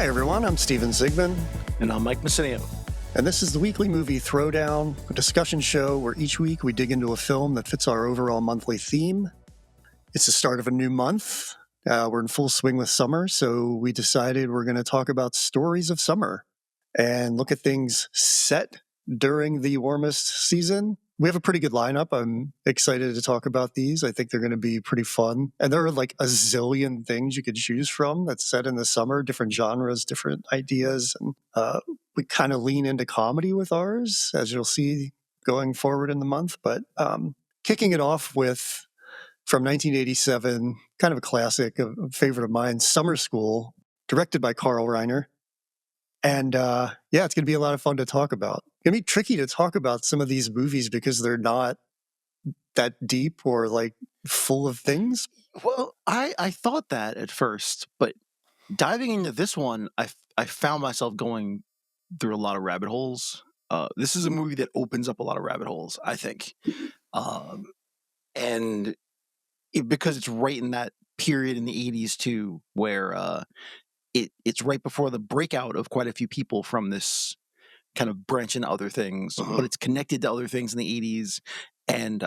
Hi, everyone. I'm Steven Sigman, And I'm Mike Massinio. and this is the weekly movie Throwdown, a discussion show where each week we dig into a film that fits our overall monthly theme. It's the start of a new month. We're in full swing with summer, so we decided we're going to talk about stories of summer and look at things set during the warmest season. We have a pretty good lineup. I'm excited to talk about these. I think they're going to be pretty fun. And there are like a zillion things you could choose from that's set in the summer, different genres, different ideas. And we kind of lean into comedy with ours, as you'll see going forward in the month. But kicking it off with, from 1987, kind of a classic, a favorite of mine, Summer School, directed by Carl Reiner. And yeah, it's going to be a lot of fun to talk about. It's going to be tricky to talk about some of these movies because they're not that deep or like full of things. Well, I thought that at first, but diving into this one, I found myself going through a lot of rabbit holes. This is a movie that opens up a lot of rabbit holes, I think. And because it's right in that period in the 80s too, where it's right before the breakout of quite a few people from this kind of branch into other things, but it's connected to other things in the 80s. And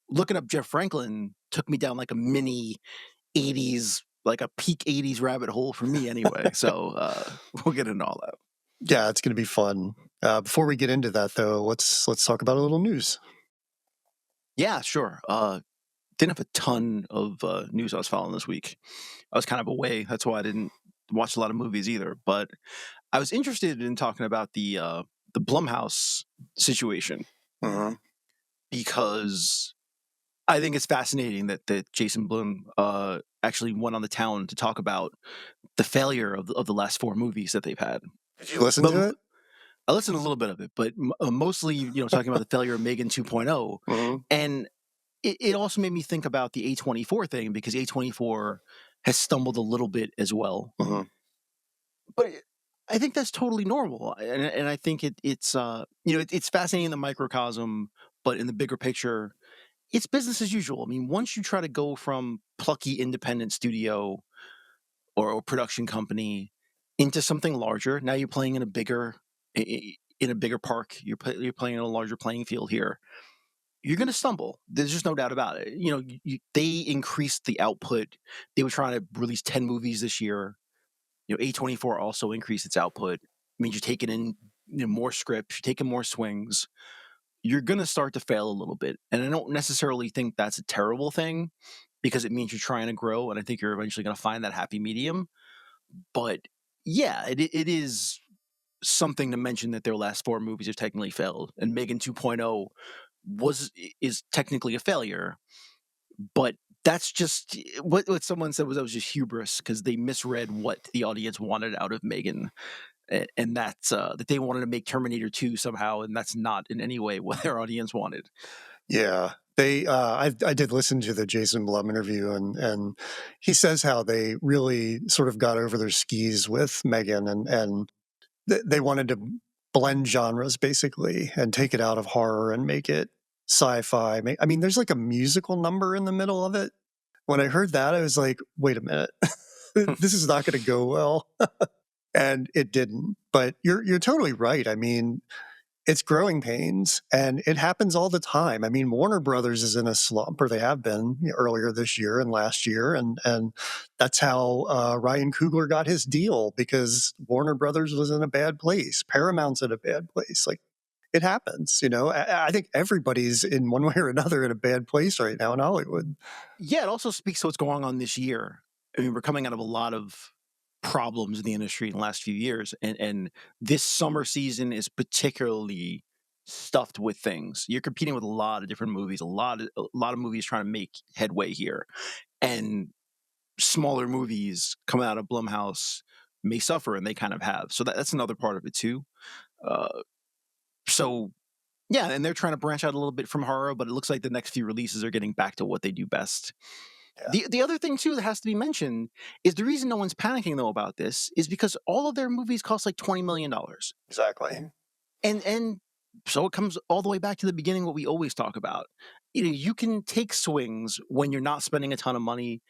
looking up Jeff Franklin took me down like a mini 80s, like a peak 80s rabbit hole for me anyway. So we'll get into all that. Yeah, it's going to be fun. Before we get into that, though, let's talk about a little news. Yeah, sure. Didn't have a ton of news I was following this week. I was kind of away. That's why I didn't watch a lot of movies either. But I was interested in talking about the Blumhouse situation because I think it's fascinating that Jason Blum actually went on the town to talk about the failure of the last four movies that they've had. Did you listen to it? I listened to a little bit of it, but mostly, talking about the failure of Megan 2.0. And it also made me think about the A24 thing because A24 has stumbled a little bit as well. But I think that's totally normal, and I think it's it's fascinating in the microcosm, but in the bigger picture, it's business as usual. I mean, once you try to go from plucky independent studio or production company into something larger, now you're playing in a bigger park. You're playing in a larger playing field here. You're going to stumble. There's just no doubt about it. They increased the output. They were trying to release 10 movies this year. A24 also increased its output. It means you're taking in more scripts, you're taking more swings. You're going to start to fail a little bit. And I don't necessarily think that's a terrible thing because it means you're trying to grow. And I think you're eventually going to find that happy medium. But yeah, it is something to mention that their last four movies have technically failed. And Megan 2.0 is technically a failure. But that's just what someone said was just hubris because they misread what the audience wanted out of Megan. And that's that they wanted to make Terminator 2 somehow, and that's not in any way what their audience wanted. Yeah, they. I did listen to the Jason Blum interview, and he says how they really sort of got over their skis with Megan, and they wanted to blend genres basically and take it out of horror and make it sci-fi. I mean, there's like a musical number in the middle of it. When I heard that, I was like, wait a minute, this is not going to go well. And it didn't. But you're totally right. I mean, it's growing pains, and it happens all the time. I mean, Warner Brothers is in a slump, or they have been earlier this year and last year, and that's how Ryan Coogler got his deal because Warner Brothers was in a bad place. Paramount's in a bad place. Like, it happens, I think everybody's in one way or another in a bad place right now in Hollywood. Yeah, it also speaks to what's going on this year. I mean, we're coming out of a lot of problems in the industry in the last few years, and this summer season is particularly stuffed with things. You're competing with a lot of different movies, a lot of movies trying to make headway here, and smaller movies coming out of Blumhouse may suffer, and they kind of have. So that's another part of it too. So yeah, and they're trying to branch out a little bit from horror, but it looks like the next few releases are getting back to what they do best. Yeah. The other thing too that has to be mentioned is the reason no one's panicking though about this is because all of their movies cost like $20 million. Exactly. And so it comes all the way back to the beginning, what we always talk about. You can take swings when you're not spending a ton of money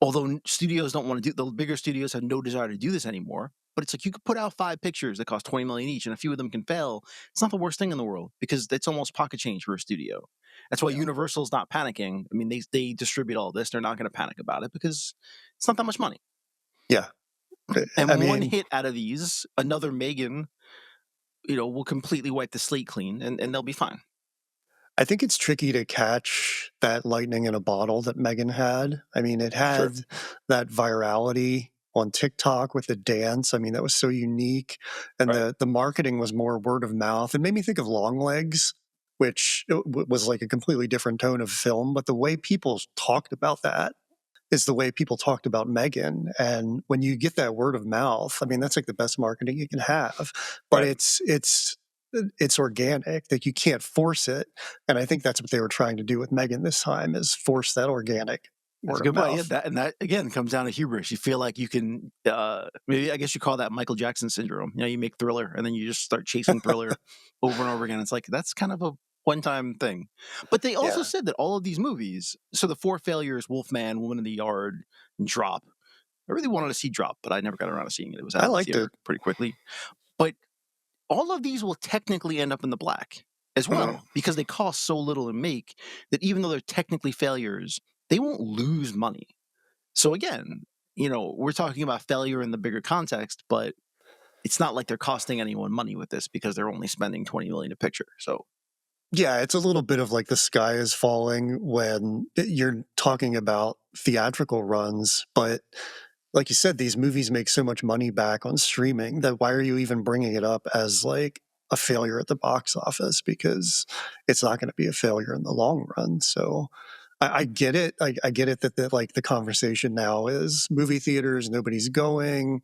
Although studios don't want to the bigger studios have no desire to do this anymore. But it's like you could put out 5 pictures that cost 20 million each, and a few of them can fail. It's not the worst thing in the world because it's almost pocket change for a studio. That's why Universal's not panicking. I mean, they distribute all this. They're not going to panic about it because it's not that much money. Yeah. And one hit out of these, another Megan, will completely wipe the slate clean, and they'll be fine. I think it's tricky to catch that lightning in a bottle that Megan had. I mean, it had that virality on TikTok with the dance. I mean, that was so unique. And the marketing was more word of mouth. It made me think of Longlegs, which was like a completely different tone of film. But the way people talked about that is the way people talked about Megan. And when you get that word of mouth, I mean, that's like the best marketing you can have. But it's organic, like you can't force it. And I think that's what they were trying to do with Megan this time, is force that organic word of mouth. Yeah, that again comes down to hubris. You feel like you can, maybe I guess you call that Michael Jackson syndrome. You make Thriller and then you just start chasing Thriller over and over again. It's like, that's kind of a one-time thing. But they also said that all of these movies, so the 4 failures, Wolfman, Woman in the Yard, and Drop, I really wanted to see Drop, but I never got around to seeing it. It was out of the theater pretty quickly. But all of these will technically end up in the black as well, because they cost so little to make that even though they're technically failures, they won't lose money. So again, we're talking about failure in the bigger context, but it's not like they're costing anyone money with this because they're only spending $20 million a picture. So yeah, it's a little bit of like the sky is falling when you're talking about theatrical runs, but like you said, these movies make so much money back on streaming that why are you even bringing it up as like a failure at the box office? Because it's not going to be a failure in the long run. So I get it. I get it that like the conversation now is movie theaters, nobody's going.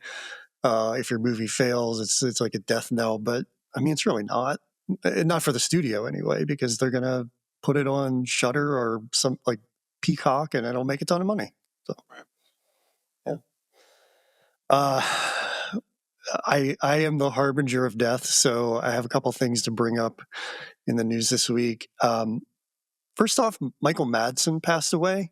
If your movie fails, it's like a death knell. But I mean, it's really not for the studio anyway, because they're going to put it on Shudder or some like Peacock, and it'll make a ton of money. So. I am the harbinger of death, so I have a couple things to bring up in the news this week. First off, Michael Madsen passed away.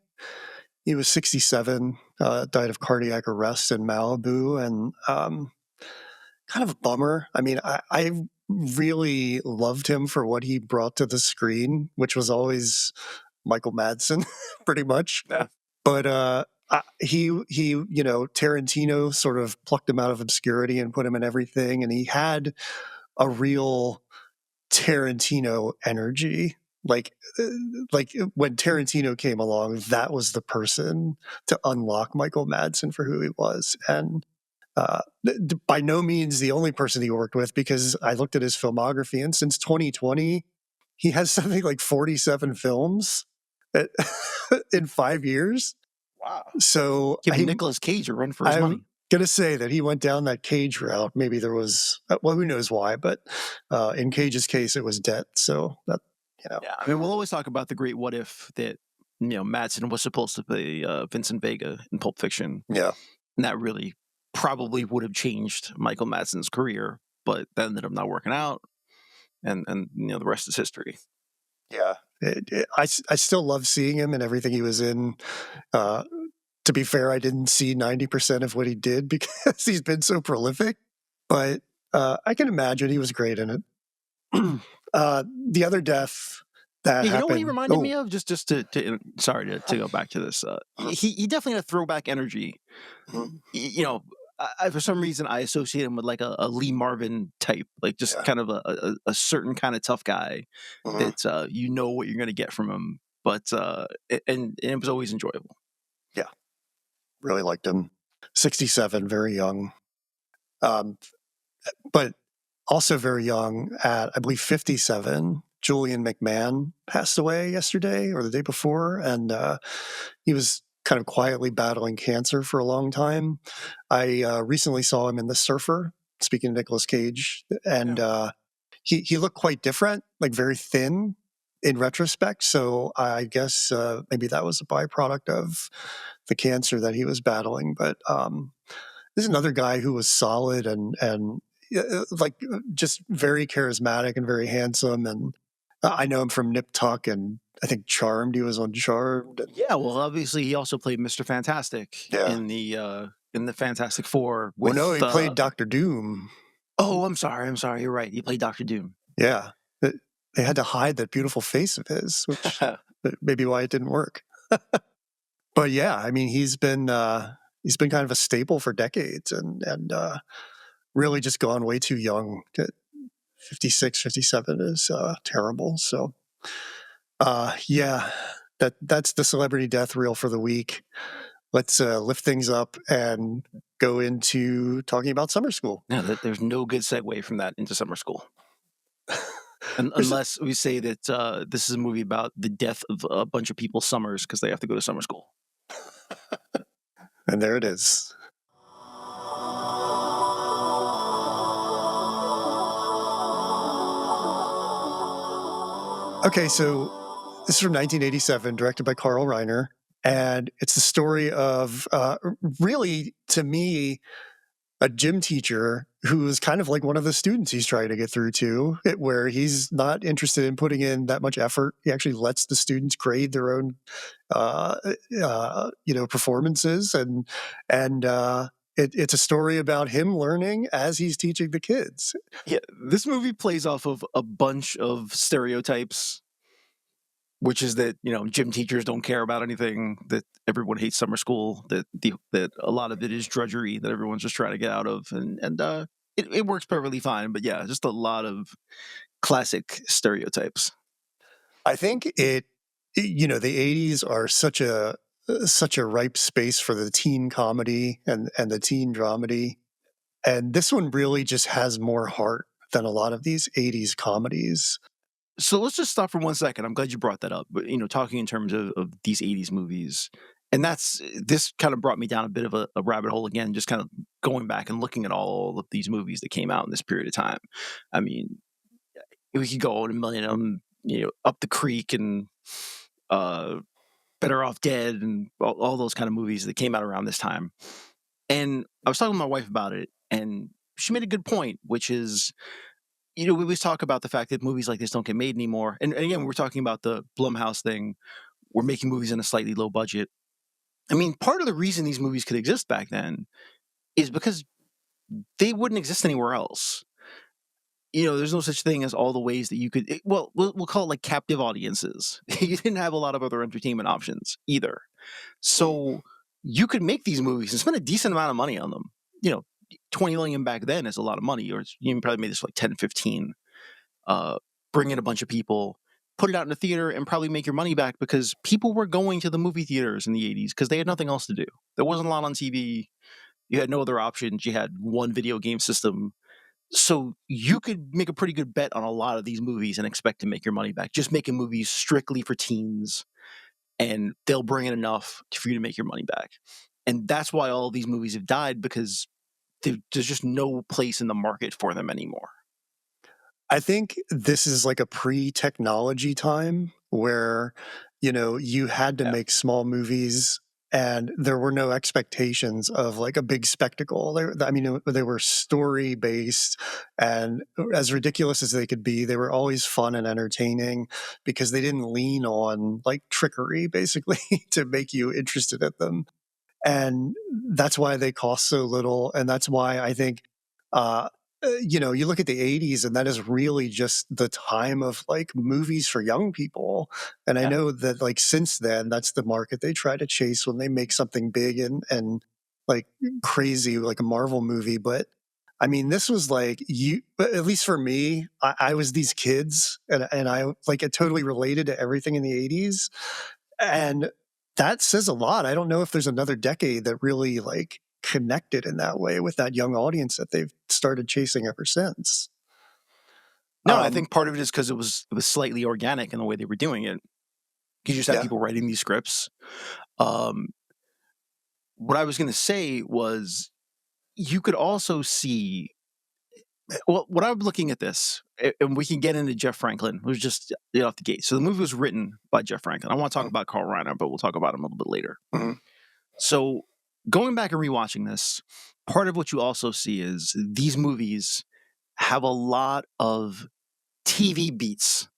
He was 67, died of cardiac arrest in Malibu, and kind of a bummer. I mean, I really loved him for what he brought to the screen, which was always Michael Madsen, pretty much. Yeah. But he Tarantino sort of plucked him out of obscurity and put him in everything, and he had a real Tarantino energy. Like when Tarantino came along, that was the person to unlock Michael Madsen for who he was. And by no means the only person he worked with, because I looked at his filmography, and since 2020, he has something like 47 films in 5 years. Wow. So giving Nicolas Cage a run for his money. Gonna say that he went down that Cage route. Maybe there was, well, who knows why, but in Cage's case, it was debt. So that, Yeah, I mean, we'll always talk about the great what if that, Madsen was supposed to play Vincent Vega in Pulp Fiction. Yeah. And that really probably would have changed Michael Madsen's career, but that ended up not working out. And the rest is history. Yeah. I still love seeing him and everything he was in. To be fair, I didn't see 90% of what he did because he's been so prolific, but I can imagine he was great in it. The other death that happened. You know what he reminded me of? Just to sorry to go back to this. He definitely had a throwback energy. Mm-hmm. For some reason I associate him with like a Lee Marvin type, like just kind of a certain kind of tough guy that what you're going to get from him, but and it was always enjoyable. Yeah, really liked him. 67, very young, but also very young at I believe 57. Julian McMahon passed away yesterday or the day before, and he was kind of quietly battling cancer for a long time. I recently saw him in The Surfer, speaking of Nicolas Cage, and he looked quite different, like very thin in retrospect. So I guess maybe that was a byproduct of the cancer that he was battling. But there's another guy who was solid and like just very charismatic and very handsome, and I know him from Nip Tuck and I think Charmed. He was on Charmed. Yeah, well, obviously he also played Mr. Fantastic in the Fantastic Four Well, no, with. he played Doctor Doom. Oh, I'm sorry. You're right. He played Doctor Doom. Yeah, they had to hide that beautiful face of his, which maybe why it didn't work. But yeah, I mean, he's been kind of a staple for decades, and really just gone way too young. 56, 57 is terrible. So, yeah, that's the celebrity death reel for the week. Let's lift things up and go into talking about summer school. No, there's no good segue from that into summer school. Unless we say that this is a movie about the death of a bunch of people's summers because they have to go to summer school. And there it is. Okay, so this is from 1987, directed by Carl Reiner, and it's the story of really, to me, a gym teacher who is kind of like one of the students he's trying to get through to, where he's not interested in putting in that much effort. He actually lets the students grade their own, performances, and it's a story about him learning as he's teaching the kids. Yeah, this movie plays off of a bunch of stereotypes, which is that gym teachers don't care about anything, that everyone hates summer school, that a lot of it is drudgery that everyone's just trying to get out of, and it works perfectly fine. But yeah, just a lot of classic stereotypes. I think the 80s are such a ripe space for the teen comedy and the teen dramedy. And this one really just has more heart than a lot of these 80s comedies. So let's just stop for 1 second. I'm glad you brought that up. But talking in terms of these 80s movies, and this kind of brought me down a bit of a rabbit hole again, just kind of going back and looking at all of these movies that came out in this period of time. I mean, we could go on a million of them, Up the Creek and Better Off Dead and all those kind of movies that came out around this time. And I was talking to my wife about it, and she made a good point, which is, we always talk about the fact that movies like this don't get made anymore. And again, we're talking about the Blumhouse thing. We're making movies in a slightly low budget. I mean, part of the reason these movies could exist back then is because they wouldn't exist anywhere else. There's no such thing as all the ways that you could, we'll call it like captive audiences. You didn't have a lot of other entertainment options either. So you could make these movies and spend a decent amount of money on them. 20 million back then is a lot of money, or you probably made this for like 10, 15. Bring in a bunch of people, put it out in the theater, and probably make your money back because people were going to the movie theaters in the 80s because they had nothing else to do. There wasn't a lot on TV. You had no other options. You had one video game system. So you could make a pretty good bet on a lot of these movies and expect to make your money back. Just making movies strictly for teens, and they'll bring in enough for you to make your money back. And that's why all of these movies have died, because there's just no place in the market for them anymore. I think this is like a pre-technology time where, you had to make small movies and there were no expectations of like a big spectacle. They were story based, and as ridiculous as they could be, they were always fun and entertaining because they didn't lean on like trickery basically to make you interested in them. And that's why they cost so little. And that's why I think, you look at the 80s and that is really just the time of like movies for young people. And I know that like since then, that's the market they try to chase when they make something big and like crazy, like a Marvel movie. But I mean, this was like at least for me, I was these kids and I like it totally related to everything in the 80s. And that says a lot. I don't know if there's another decade that really like connected in that way with that young audience that they've started chasing ever since. No, I think part of it is because it was slightly organic in the way they were doing it. You just had people writing these scripts. What I was going to say was you could also see, well, when I'm looking at this, and we can get into Jeff Franklin, who's just off the gate. So the movie was written by Jeff Franklin. I want to talk about Carl Reiner, but we'll talk about him a little bit later. Mm-hmm. So going back and rewatching this, part of what you also see is these movies have a lot of TV beats.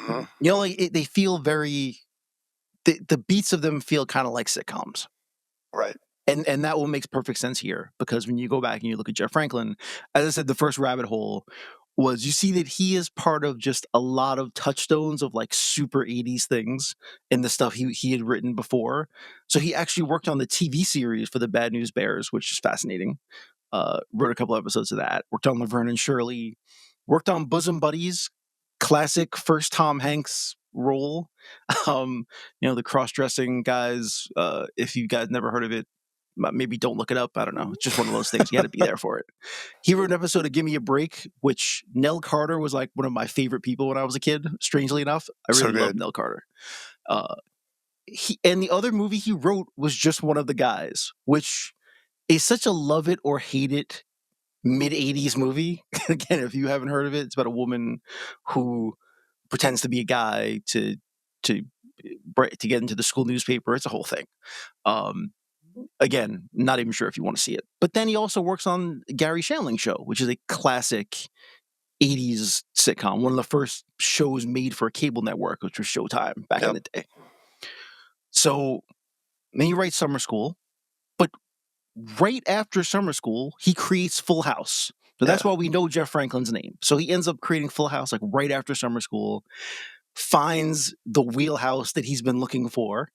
You know, like they feel very. The beats of them feel kind of like sitcoms. Right. And that one makes perfect sense here, because when you go back and you look at Jeff Franklin, as I said, the first rabbit hole was you see that he is part of just a lot of touchstones of like super 80s things and the stuff he had written before. So he actually worked on the TV series for the Bad News Bears, which is fascinating. Wrote a couple episodes of that. Worked on Laverne and Shirley. Worked on Bosom Buddies, classic first Tom Hanks role. The cross-dressing guys. If you guys never heard of it, maybe don't look it up. I don't know. It's just one of those things. You had to be there for it. He wrote an episode of Give Me a Break, which Nell Carter was like one of my favorite people when I was a kid. Strangely enough, I really loved Nell Carter. And the other movie he wrote was Just One of the Guys, which is such a love it or hate it mid-80s movie. Again, if you haven't heard of it, it's about a woman who pretends to be a guy to get into the school newspaper. It's a whole thing. Again, not even sure if you want to see it. But then he also works on Gary Shandling Show, which is a classic 80s sitcom, one of the first shows made for a cable network, which was Showtime back in the day. So then he writes Summer School, but right after Summer School, he creates Full House. So that's why we know Jeff Franklin's name. So he ends up creating Full House like right after Summer School, finds the wheelhouse that he's been looking for,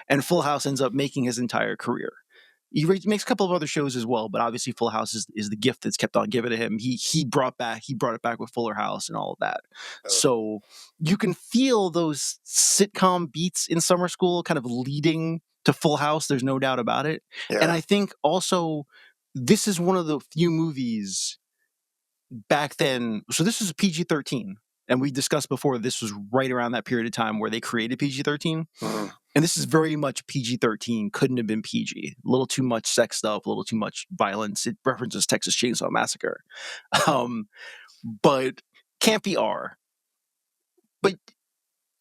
and Full House ends up making his entire career. He makes a couple of other shows as well, but obviously Full House is the gift that's kept on giving to him. He brought it back with Fuller House and all of that. So you can feel those sitcom beats in Summer School kind of leading to Full House. There's no doubt about it. Yeah. And I think also this is one of the few movies back then. So this is PG-13. And we discussed before, this was right around that period of time where they created PG-13. And this is very much PG-13, couldn't have been PG. A little too much sex stuff, a little too much violence. It references Texas Chainsaw Massacre. But can't be R. But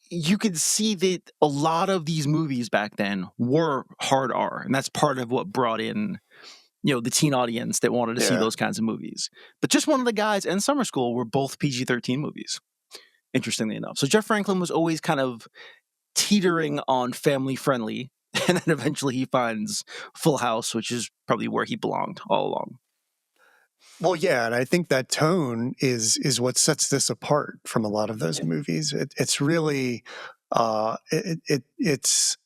you could see that a lot of these movies back then were hard R. And that's part of what brought in the teen audience that wanted to see those kinds of movies. But Just One of the Guys and Summer School were both PG-13 movies, interestingly enough. So Jeff Franklin was always kind of teetering on family friendly, and then eventually he finds Full House, which is probably where he belonged all along. Well, yeah, and I think that tone is what sets this apart from a lot of those movies. It's really it's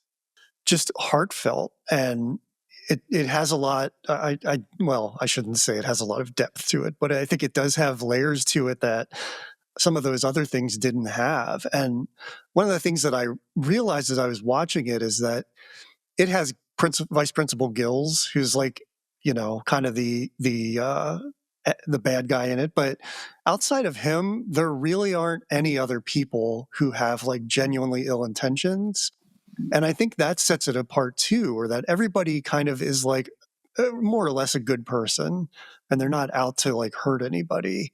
just heartfelt, and it has a lot. I shouldn't say it has a lot of depth to it, but I think it does have layers to it that some of those other things didn't have. And one of the things that I realized as I was watching it is that it has Vice Principal Gills, who's like, kind of the bad guy in it. But outside of him, there really aren't any other people who have like genuinely ill intentions. And I think that sets it apart too, or that everybody kind of is like more or less a good person, and they're not out to like hurt anybody.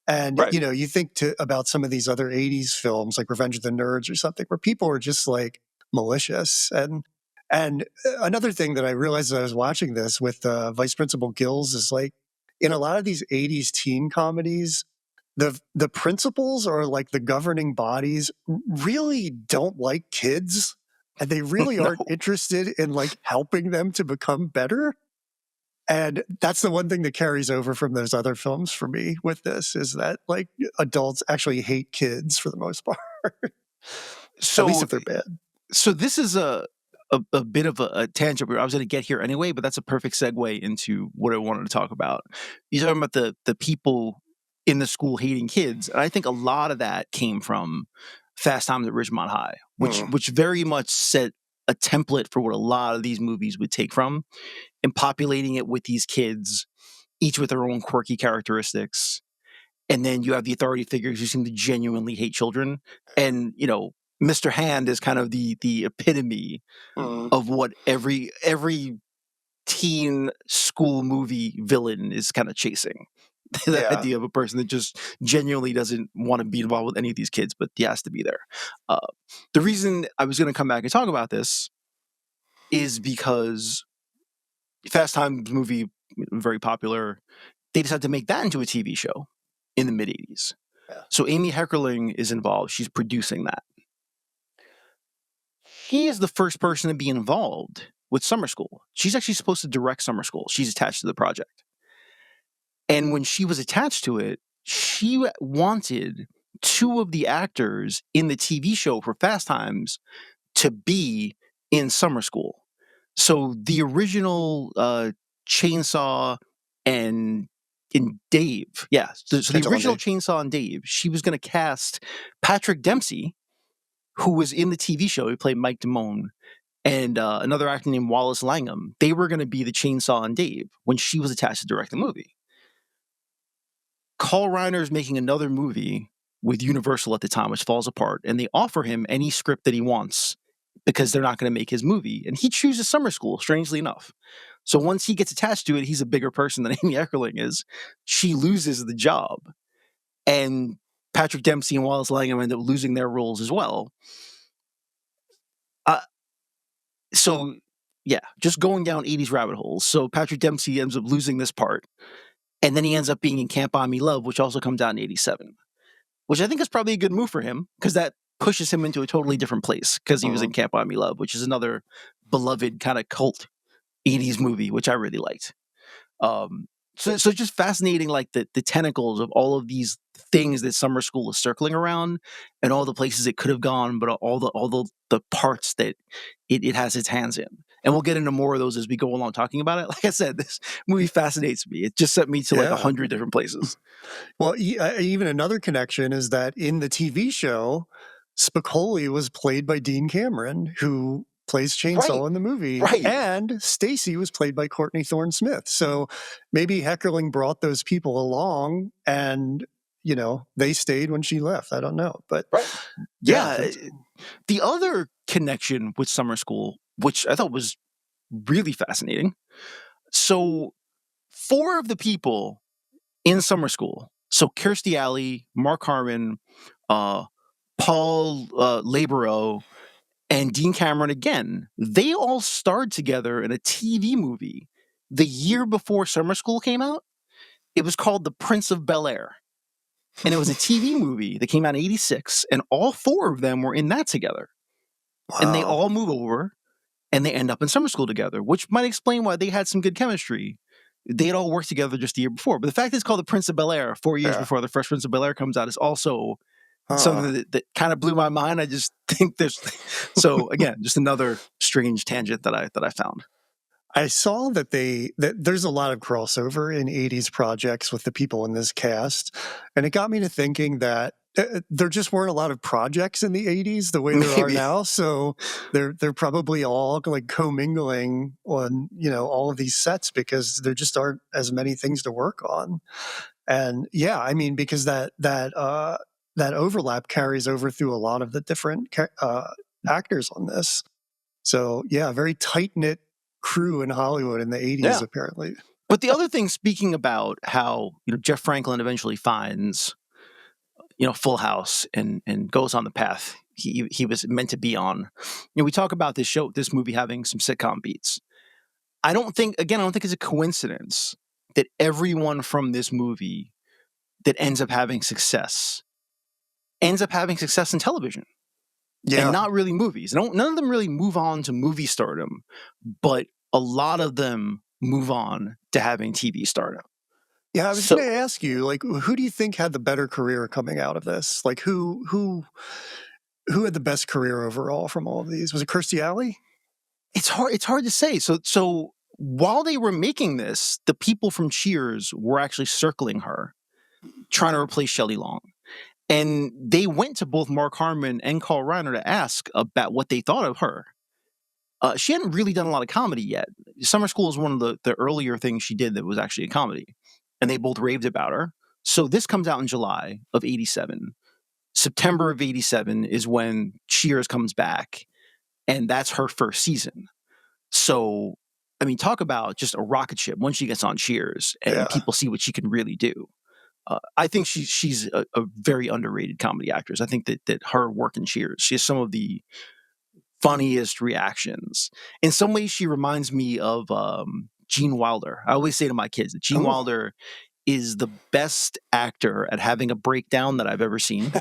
And, you think about some of these other 80s films like Revenge of the Nerds or something, where people are just like malicious. And another thing that I realized as I was watching this with Vice Principal Gills is like, in a lot of these 80s teen comedies, the principals or like the governing bodies really don't like kids, and they really aren't interested in like helping them to become better. And that's the one thing that carries over from those other films for me with this, is that like adults actually hate kids for the most part. So, at least if they're bad. So this is a bit of a tangent where I was going to get here anyway, but that's a perfect segue into what I wanted to talk about. You're talking about the people in the school hating kids. And I think a lot of that came from Fast Times at Ridgemont High, which very much set a template for what a lot of these movies would take from, and populating it with these kids, each with their own quirky characteristics. And then you have the authority figures who seem to genuinely hate children. And, Mr. Hand is kind of the epitome of what every teen school movie villain is kind of chasing. The idea of a person that just genuinely doesn't want to be involved with any of these kids, but he has to be there. The reason I was going to come back and talk about this is because Fast Times movie, very popular. They decided to make that into a TV show in the mid-'80s. Yeah. So Amy Heckerling is involved. She's producing that. She is the first person to be involved with Summer School. She's actually supposed to direct Summer School. She's attached to the project. And when she was attached to it, she wanted two of the actors in the TV show for Fast Times to be in Summer School. So the original Chainsaw and in Dave, yeah. So the original Chainsaw and Dave, she was going to cast Patrick Dempsey, who was in the TV show. He played Mike Damone, and another actor named Wallace Langham. They were going to be the Chainsaw and Dave when she was attached to direct the movie. Carl Reiner is making another movie with Universal at the time, which falls apart, and they offer him any script that he wants because they're not going to make his movie. And he chooses Summer School, strangely enough. So once he gets attached to it, he's a bigger person than Amy Heckerling is. She loses the job. And Patrick Dempsey and Wallace Langham end up losing their roles as well. So, yeah, just going down 80s rabbit holes. So Patrick Dempsey ends up losing this part. And then he ends up being in Can't Buy Me Love, which also comes out in 87. Which I think is probably a good move for him, because that pushes him into a totally different place, because he was in Can't Buy Me Love, which is another beloved kind of cult 80s movie, which I really liked. So it's just fascinating, like the tentacles of all of these things that Summer School is circling around, and all the places it could have gone, but all the parts that it has its hands in. And we'll get into more of those as we go along talking about it. Like I said, this movie fascinates me. It just sent me to like 100 different places. Well, even another connection is that in the TV show, Spicoli was played by Dean Cameron, who plays Chainsaw in the movie. Right. And Stacy was played by Courtney Thorne-Smith. So maybe Heckerling brought those people along and, they stayed when she left. I don't know. But yeah. The other connection with Summer School, which I thought was really fascinating. So 4 of the people in Summer School, so Kirstie Alley, Mark Harmon, Paul Labero, and Dean Cameron again, they all starred together in a TV movie the year before Summer School came out. It was called The Prince of Bel-Air. And it was a TV movie that came out in 86, and all 4 of them were in that together. Wow. And they all move over, and they end up in Summer School together, which might explain why they had some good chemistry. They had all worked together just the year before. But the fact that it's called The Prince of Bel-Air 4 years before the first Prince of Bel-Air comes out is also something that kind of blew my mind. I just think there's... So, again, just another strange tangent that I found. I saw that there's a lot of crossover in 80s projects with the people in this cast. And it got me to thinking that there just weren't a lot of projects in the 80s the way there are now. So they're probably all like commingling on, all of these sets because there just aren't as many things to work on. And yeah, I mean, because that overlap carries over through a lot of the different actors on this. So yeah, very tight-knit crew in Hollywood in the 80s, apparently. But the other thing, speaking about how Jeff Franklin eventually finds Full House and goes on the path he was meant to be on. We talk about this movie having some sitcom beats. I don't think it's a coincidence that everyone from this movie that ends up having success in television. Yeah. And not really movies. None of them really move on to movie stardom, but a lot of them move on to having TV stardom. Yeah, I was going to ask you, like, who do you think had the better career coming out of this? Like, who had the best career overall from all of these? Was it Kirstie Alley? It's hard to say. So while they were making this, the people from Cheers were actually circling her, trying to replace Shelley Long. And they went to both Mark Harmon and Carl Reiner to ask about what they thought of her. She hadn't really done a lot of comedy yet. Summer School is one of the earlier things she did that was actually a comedy. And they both raved about her. So this comes out in July of 87. September of 87 is when Cheers comes back. And that's her first season. So, I mean, talk about just a rocket ship once she gets on Cheers and people see what she can really do. I think she's a very underrated comedy actress. I think that her work in Cheers, she has some of the funniest reactions. In some ways, she reminds me of Gene Wilder. I always say to my kids that Gene Wilder is the best actor at having a breakdown that I've ever seen.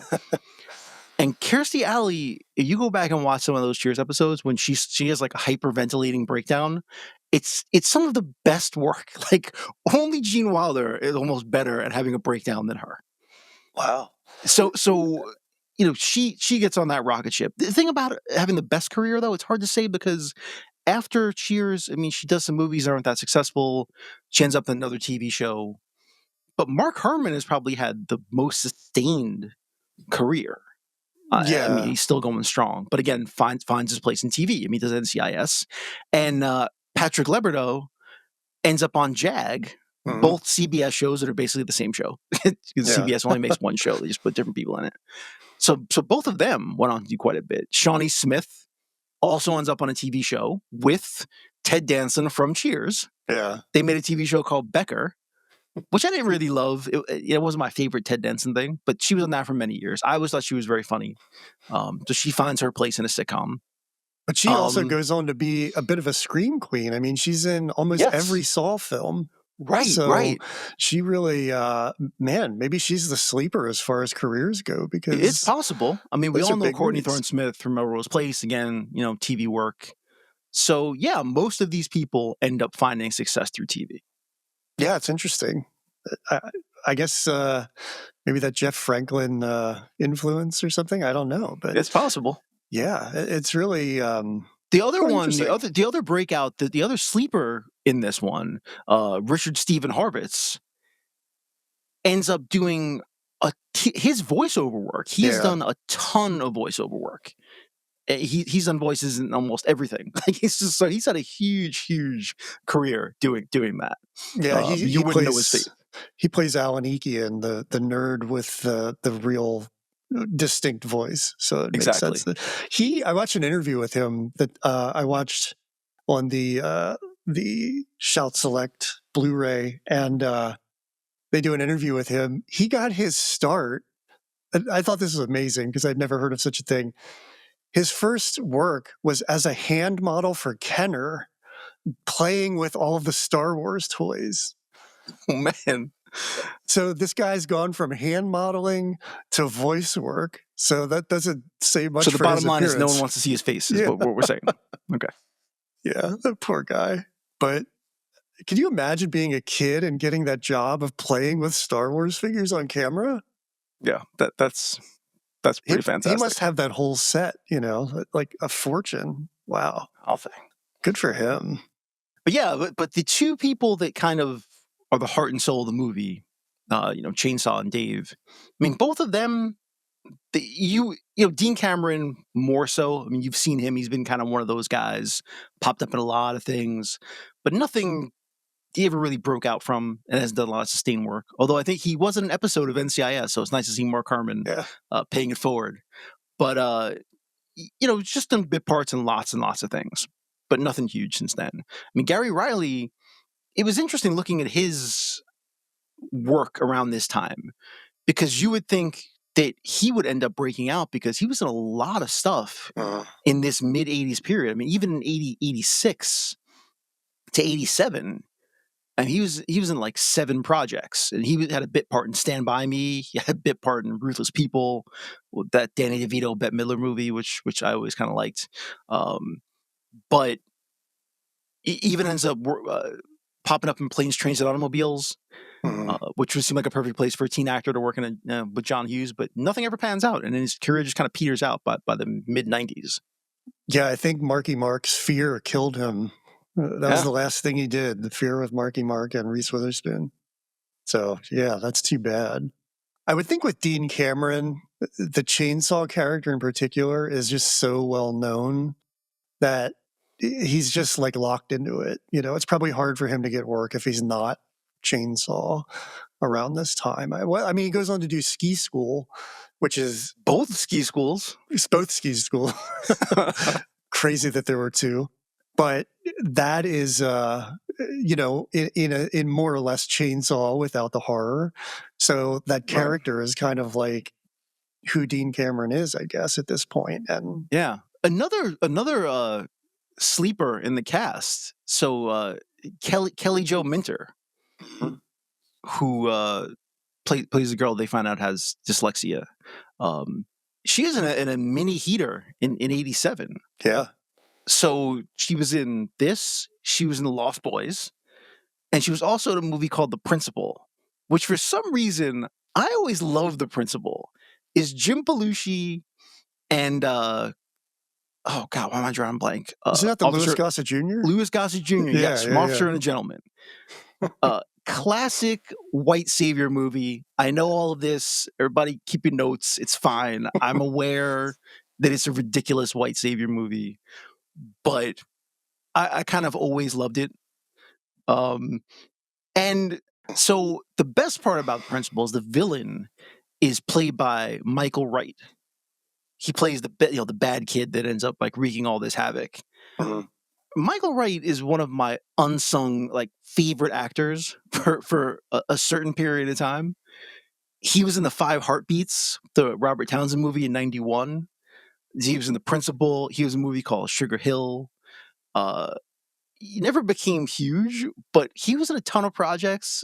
And Kirstie Alley, if you go back and watch some of those Cheers episodes when she has like a hyperventilating breakdown, it's some of the best work. Like only Gene Wilder is almost better at having a breakdown than her. Wow. So she gets on that rocket ship. The thing about having the best career though, it's hard to say because after Cheers, I mean, she does some movies that aren't that successful. She ends up in another TV show. But Mark Herman has probably had the most sustained career. Yeah. I mean, he's still going strong. But again, finds his place in TV. I mean, he does NCIS. And Patrick Leberdeau ends up on JAG, both CBS shows that are basically the same show. Because CBS only makes one show. They just put different people in it. So both of them went on to do quite a bit. Shawnee Smith also ends up on a TV show with Ted Danson from Cheers. Yeah. They made a TV show called Becker, which I didn't really love. It wasn't my favorite Ted Danson thing, but she was on that for many years. I always thought she was very funny. So she finds her place in a sitcom. But she also goes on to be a bit of a scream queen. I mean, she's in almost every Saw film. Right, so right. She really, maybe she's the sleeper as far as careers go. Because it's possible. I mean, we all know Courtney movies. Thorne-Smith from Melrose Place. Again, TV work. So yeah, most of these people end up finding success through TV. Yeah, it's interesting. I guess maybe that Jeff Franklin influence or something. I don't know, but it's possible. Yeah, it's really the other one, the other breakout, the other sleeper in this one, Richard Stephen Horvitz, ends up doing his voiceover work. He's done a ton of voiceover work. He's done voices in almost everything. Like he's had a huge career doing that. Yeah, you wouldn't know his face. He plays Alan Ekian, the nerd with the real distinct voice. So it makes sense. I watched an interview with him that I watched on the Shout Select Blu-ray, and they do an interview with him. He got his start. I thought this was amazing because I'd never heard of such a thing. His first work was as a hand model for Kenner, playing with all of the Star Wars toys. Oh, man. So this guy's gone from hand modeling to voice work. So that doesn't say much. So the bottom line is no one wants to see his face is what we're saying. Okay. Yeah, that poor guy. But can you imagine being a kid and getting that job of playing with Star Wars figures on camera? Yeah, that's pretty fantastic. He must have that whole set, like a fortune. Wow. I'll think. Good for him. But yeah, but the two people that kind of are the heart and soul of the movie, Chainsaw and Dave. I mean, both of them, Dean Cameron more so. I mean, you've seen him. He's been kind of one of those guys, popped up in a lot of things, but nothing he ever really broke out from and has done a lot of sustained work. Although I think he was in an episode of NCIS, so it's nice to see Mark Herman paying it forward. But, just done bit parts and lots of things, but nothing huge since then. I mean, Gary Riley, it was interesting looking at his work around this time because you would think that he would end up breaking out because he was in a lot of stuff in this mid-'80s period. I mean, even in 86 to 87, and he was in like 7 projects, and he had a bit part in Stand By Me. He had a bit part in Ruthless People, that Danny DeVito, Bette Midler movie, which I always kind of liked. But he even ends up popping up in Planes, Trains, and Automobiles, which would seem like a perfect place for a teen actor to work in with John Hughes. But nothing ever pans out, and then his career just kind of peters out by the mid-'90s. Yeah, I think Marky Mark's Fear killed him. That was the last thing he did, The Fear with Marky Mark and Reese Witherspoon. So, yeah, that's too bad. I would think with Dean Cameron, the chainsaw character in particular is just so well known that he's just like locked into it. It's probably hard for him to get work if he's not Chainsaw around this time. I mean, he goes on to do Ski School, which is both ski schools. It's both ski school. Crazy that there were 2. But that is, in more or less Chainsaw without the horror. So that character is kind of like who Dean Cameron is, I guess, at this point. And yeah, another sleeper in the cast. So Kelly Jo Minter. who plays the girl they find out has dyslexia. She is in a mini heater in 87. Yeah. So she was in this, she was in The Lost Boys, and she was also in a movie called The Principal, which for some reason, I always loved The Principal. Is Jim Belushi and, oh God, why am I drawing blank? Isn't that the Louis Gossett Jr.? Louis Gossett Jr., yes, from Officer and a Gentleman. Classic white savior movie. I know all of this. Everybody keep your notes. It's fine. I'm aware that it's a ridiculous white savior movie, but I kind of always loved it. And so the best part about The Principal is the villain is played by Michael Wright. He plays the bad kid that ends up like wreaking all this havoc. Michael Wright is one of my unsung like favorite actors for a certain period of time. He was in the 5 Heartbeats, the Robert Townsend movie in 91. He was in The Principal. He was in a movie called Sugar Hill. He never became huge, but he was in a ton of projects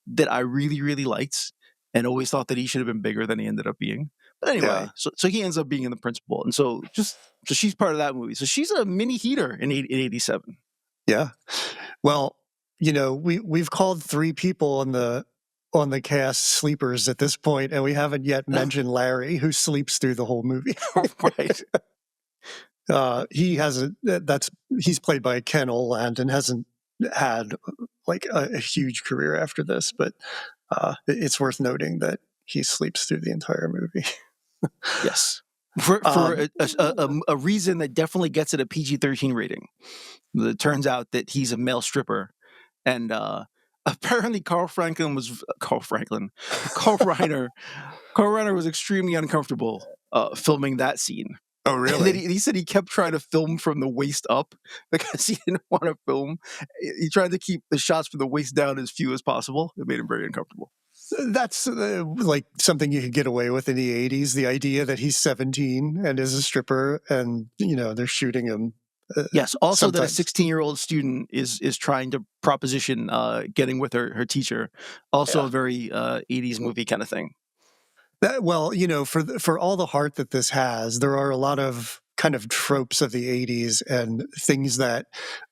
that I really, really liked and always thought that he should have been bigger than he ended up being. But anyway, so he ends up being in The Principal. And so she's part of that movie. So she's a mini heater in 87. Yeah. Well, we've called 3 people on the cast sleepers at this point, and we haven't yet mentioned Larry, who sleeps through the whole movie. Right. He's played by Ken Oland and hasn't had like a huge career after this, but it's worth noting that he sleeps through the entire movie. Yes. For a reason that definitely gets it a PG-13 rating. It turns out that he's a male stripper, and apparently Carl Reiner was extremely uncomfortable filming that scene. Oh, really? And he said he kept trying to film from the waist up because he didn't want to film. He tried to keep the shots from the waist down as few as possible. It made him very uncomfortable. That's like something you could get away with in the 80s. The idea that he's 17 and is a stripper, and they're shooting him. Yes. Also, sometimes. That a 16-year-old student is trying to proposition getting with her teacher. Also, a very 80s movie kind of thing. For all the heart that this has, there are a lot of kind of tropes of the 80s and things that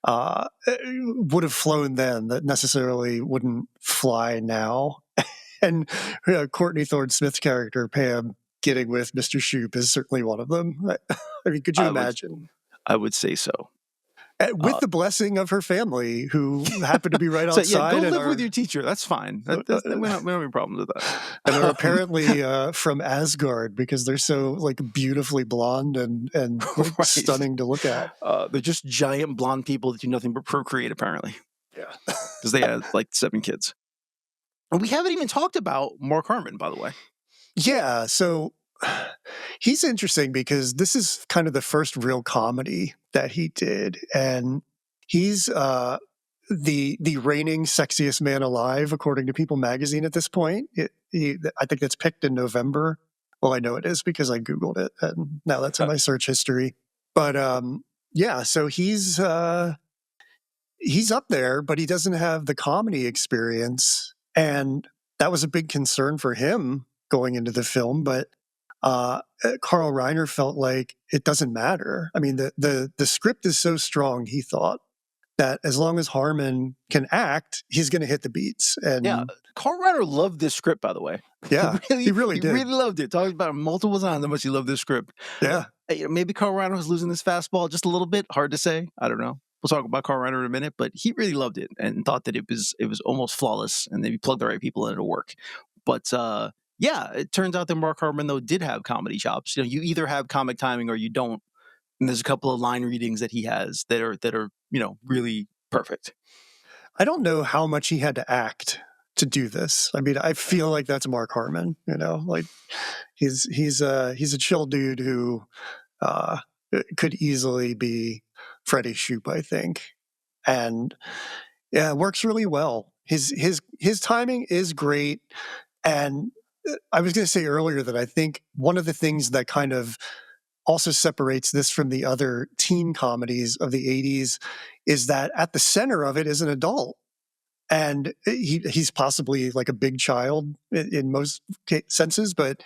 would have flown then that necessarily wouldn't fly now. And Courtney Thorne-Smith's character, Pam, getting with Mr. Shoup is certainly one of them. I mean, could you imagine? I would say so. With the blessing of her family, who happened to be right outside. So, go live with your teacher. That's fine. We don't have any problems with that. And are apparently from Asgard because they're so like beautifully blonde and right. stunning to look at. They're just giant blonde people that do nothing but procreate, apparently. Yeah, because they had like 7 kids. And we haven't even talked about Mark Harmon, by the way. Yeah, so he's interesting because this is kind of the first real comedy that he did, and he's the reigning sexiest man alive, according to People magazine at this point. I think that's picked in November. Well, I know it is because I Googled it, and now that's in my search history. But so he's up there, but he doesn't have the comedy experience. And that was a big concern for him going into the film. But Carl Reiner felt like it doesn't matter. I mean, the script is so strong, he thought, that as long as Harmon can act, he's going to hit the beats. And yeah, Carl Reiner loved this script, by the way. Yeah, he really did. He really loved it. Talked about it multiple times how much he loved this script. Yeah. Maybe Carl Reiner was losing his fastball just a little bit. Hard to say. I don't know. We'll talk about Carl Reiner in a minute, but he really loved it and thought that it was almost flawless, and they plugged the right people in, it'll work. But it turns out that Mark Harmon, though, did have comedy chops. You either have comic timing or you don't. And there's a couple of line readings that he has that are really perfect. I don't know how much he had to act to do this. I mean, I feel like that's Mark Harmon. Like he's a chill dude who could easily be Freddie Shoup, I think, and it works really well. His timing is great, and I was going to say earlier that I think one of the things that kind of also separates this from the other teen comedies of the 80s is that at the center of it is an adult. and he's possibly like a big child in most senses, but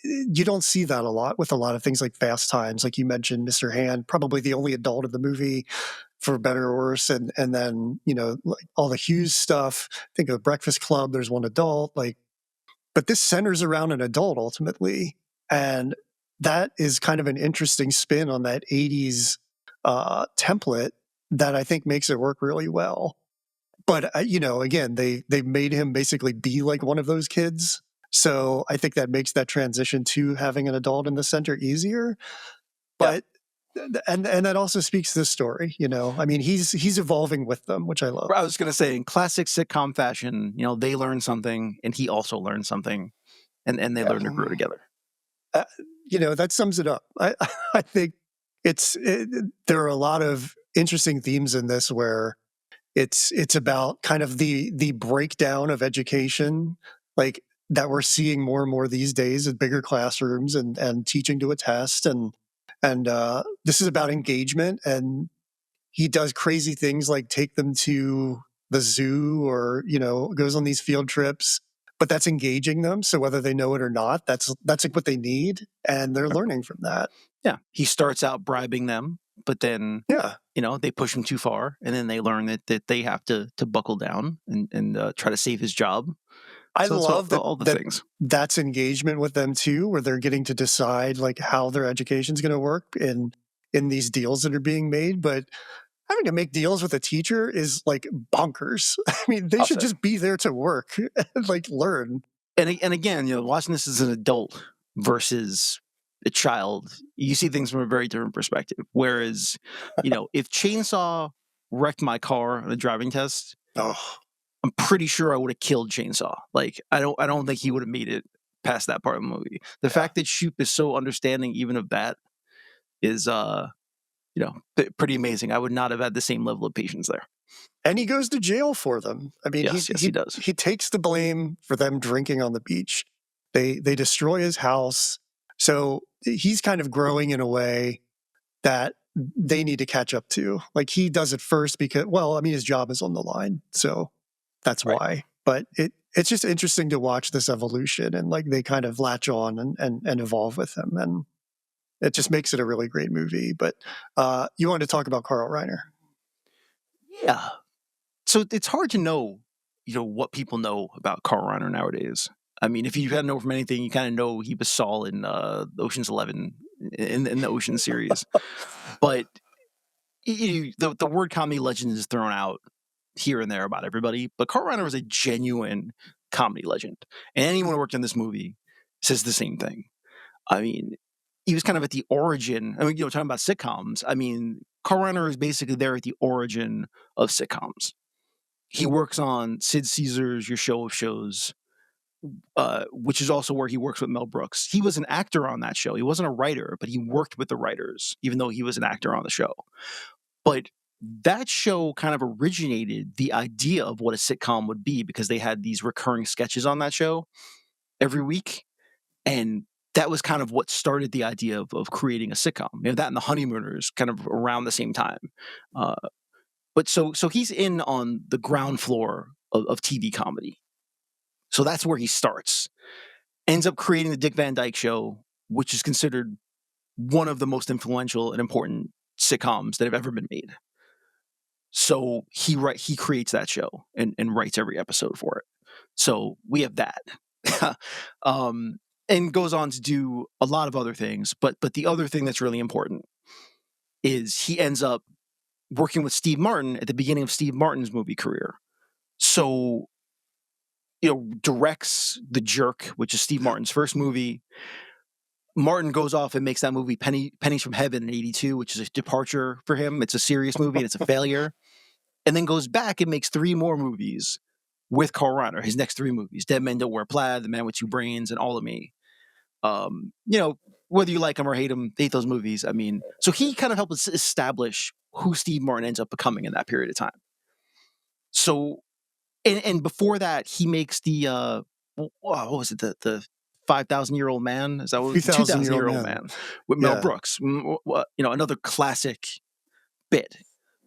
you don't see that a lot with a lot of things like Fast Times, like you mentioned. Mr. Hand, probably the only adult in the movie, for better or worse, and then like all the Hughes stuff. Think of Breakfast Club. There's one adult, like, but this centers around an adult ultimately, and that is kind of an interesting spin on that '80s template that I think makes it work really well. But again, they made him basically be like one of those kids. So I think that makes that transition to having an adult in the center easier. But and that also speaks to the story. I mean, he's evolving with them, which I love. I was going to say, in classic sitcom fashion, they learn something, and he also learns something, and they learn to grow together. That sums it up. I think there are a lot of interesting themes in this where it's about kind of the breakdown of education, like that we're seeing more and more these days at bigger classrooms and teaching to a test, and this is about engagement. And he does crazy things like take them to the zoo, or goes on these field trips, but that's engaging them. So whether they know it or not, that's like what they need, and they're learning from that. Yeah, he starts out bribing them, but then they push him too far, and then they learn that they have to buckle down and try to save his job. I love all the things. That's engagement with them too, where they're getting to decide like how their education's going to work in these deals that are being made. But having to make deals with a teacher is like bonkers. I mean, they should just be there to work and like learn. And again, watching this as an adult versus a child, you see things from a very different perspective. Whereas, if Chainsaw wrecked my car on a driving test, I'm pretty sure I would have killed Chainsaw. Like, I don't think he would have made it past that part of the movie. The fact that Shoop is so understanding even of that is pretty amazing. I would not have had the same level of patience there. And he goes to jail for them. I mean, yes, he does. He takes the blame for them drinking on the beach. They destroy his house. So he's kind of growing in a way that they need to catch up to. Like, he does it first because, well, I mean, his job is on the line. So that's why. But it's just interesting to watch this evolution, and like they kind of latch on and evolve with him. And it just makes it a really great movie. But you wanted to talk about Carl Reiner. Yeah. So it's hard to know, what people know about Carl Reiner nowadays. I mean, if you kind of know from anything, you kind of know he was Saul in Ocean's 11 in the Ocean series. But the word comedy legend is thrown out here and there about everybody. But Carl Reiner was a genuine comedy legend. And anyone who worked on this movie says the same thing. I mean, he was kind of at the origin. I mean, talking about sitcoms. I mean, Carl Reiner is basically there at the origin of sitcoms. He works on Sid Caesar's Your Show of Shows, which is also where he works with Mel Brooks. He was an actor on that show. He wasn't a writer, but he worked with the writers, even though he was an actor on the show. But that show kind of originated the idea of what a sitcom would be, because they had these recurring sketches on that show every week. And that was kind of what started the idea of creating a sitcom. That and The Honeymooners kind of around the same time. But so he's in on the ground floor of TV comedy. So that's where he starts. Ends up creating the Dick Van Dyke Show, which is considered one of the most influential and important sitcoms that have ever been made. So he creates that show and writes every episode for it. So we have that. And goes on to do a lot of other things. But the other thing that's really important is he ends up working with Steve Martin at the beginning of Steve Martin's movie career. So, directs The Jerk, which is Steve Martin's first movie. Martin goes off and makes that movie Pennies from Heaven in '82, which is a departure for him. It's a serious movie and it's a failure. And then goes back and makes 3 more movies with Carl Reiner, his next 3 movies: Dead Men Don't Wear Plaid, The Man with Two Brains, and All of Me. Whether you like him or hate him, hate those movies. I mean, so he kind of helped us establish who Steve Martin ends up becoming in that period of time. So, and before that, he makes the what was it, the 5,000-year-old man? Is that what? 2,000-year-old man with Mel Brooks. Another classic bit.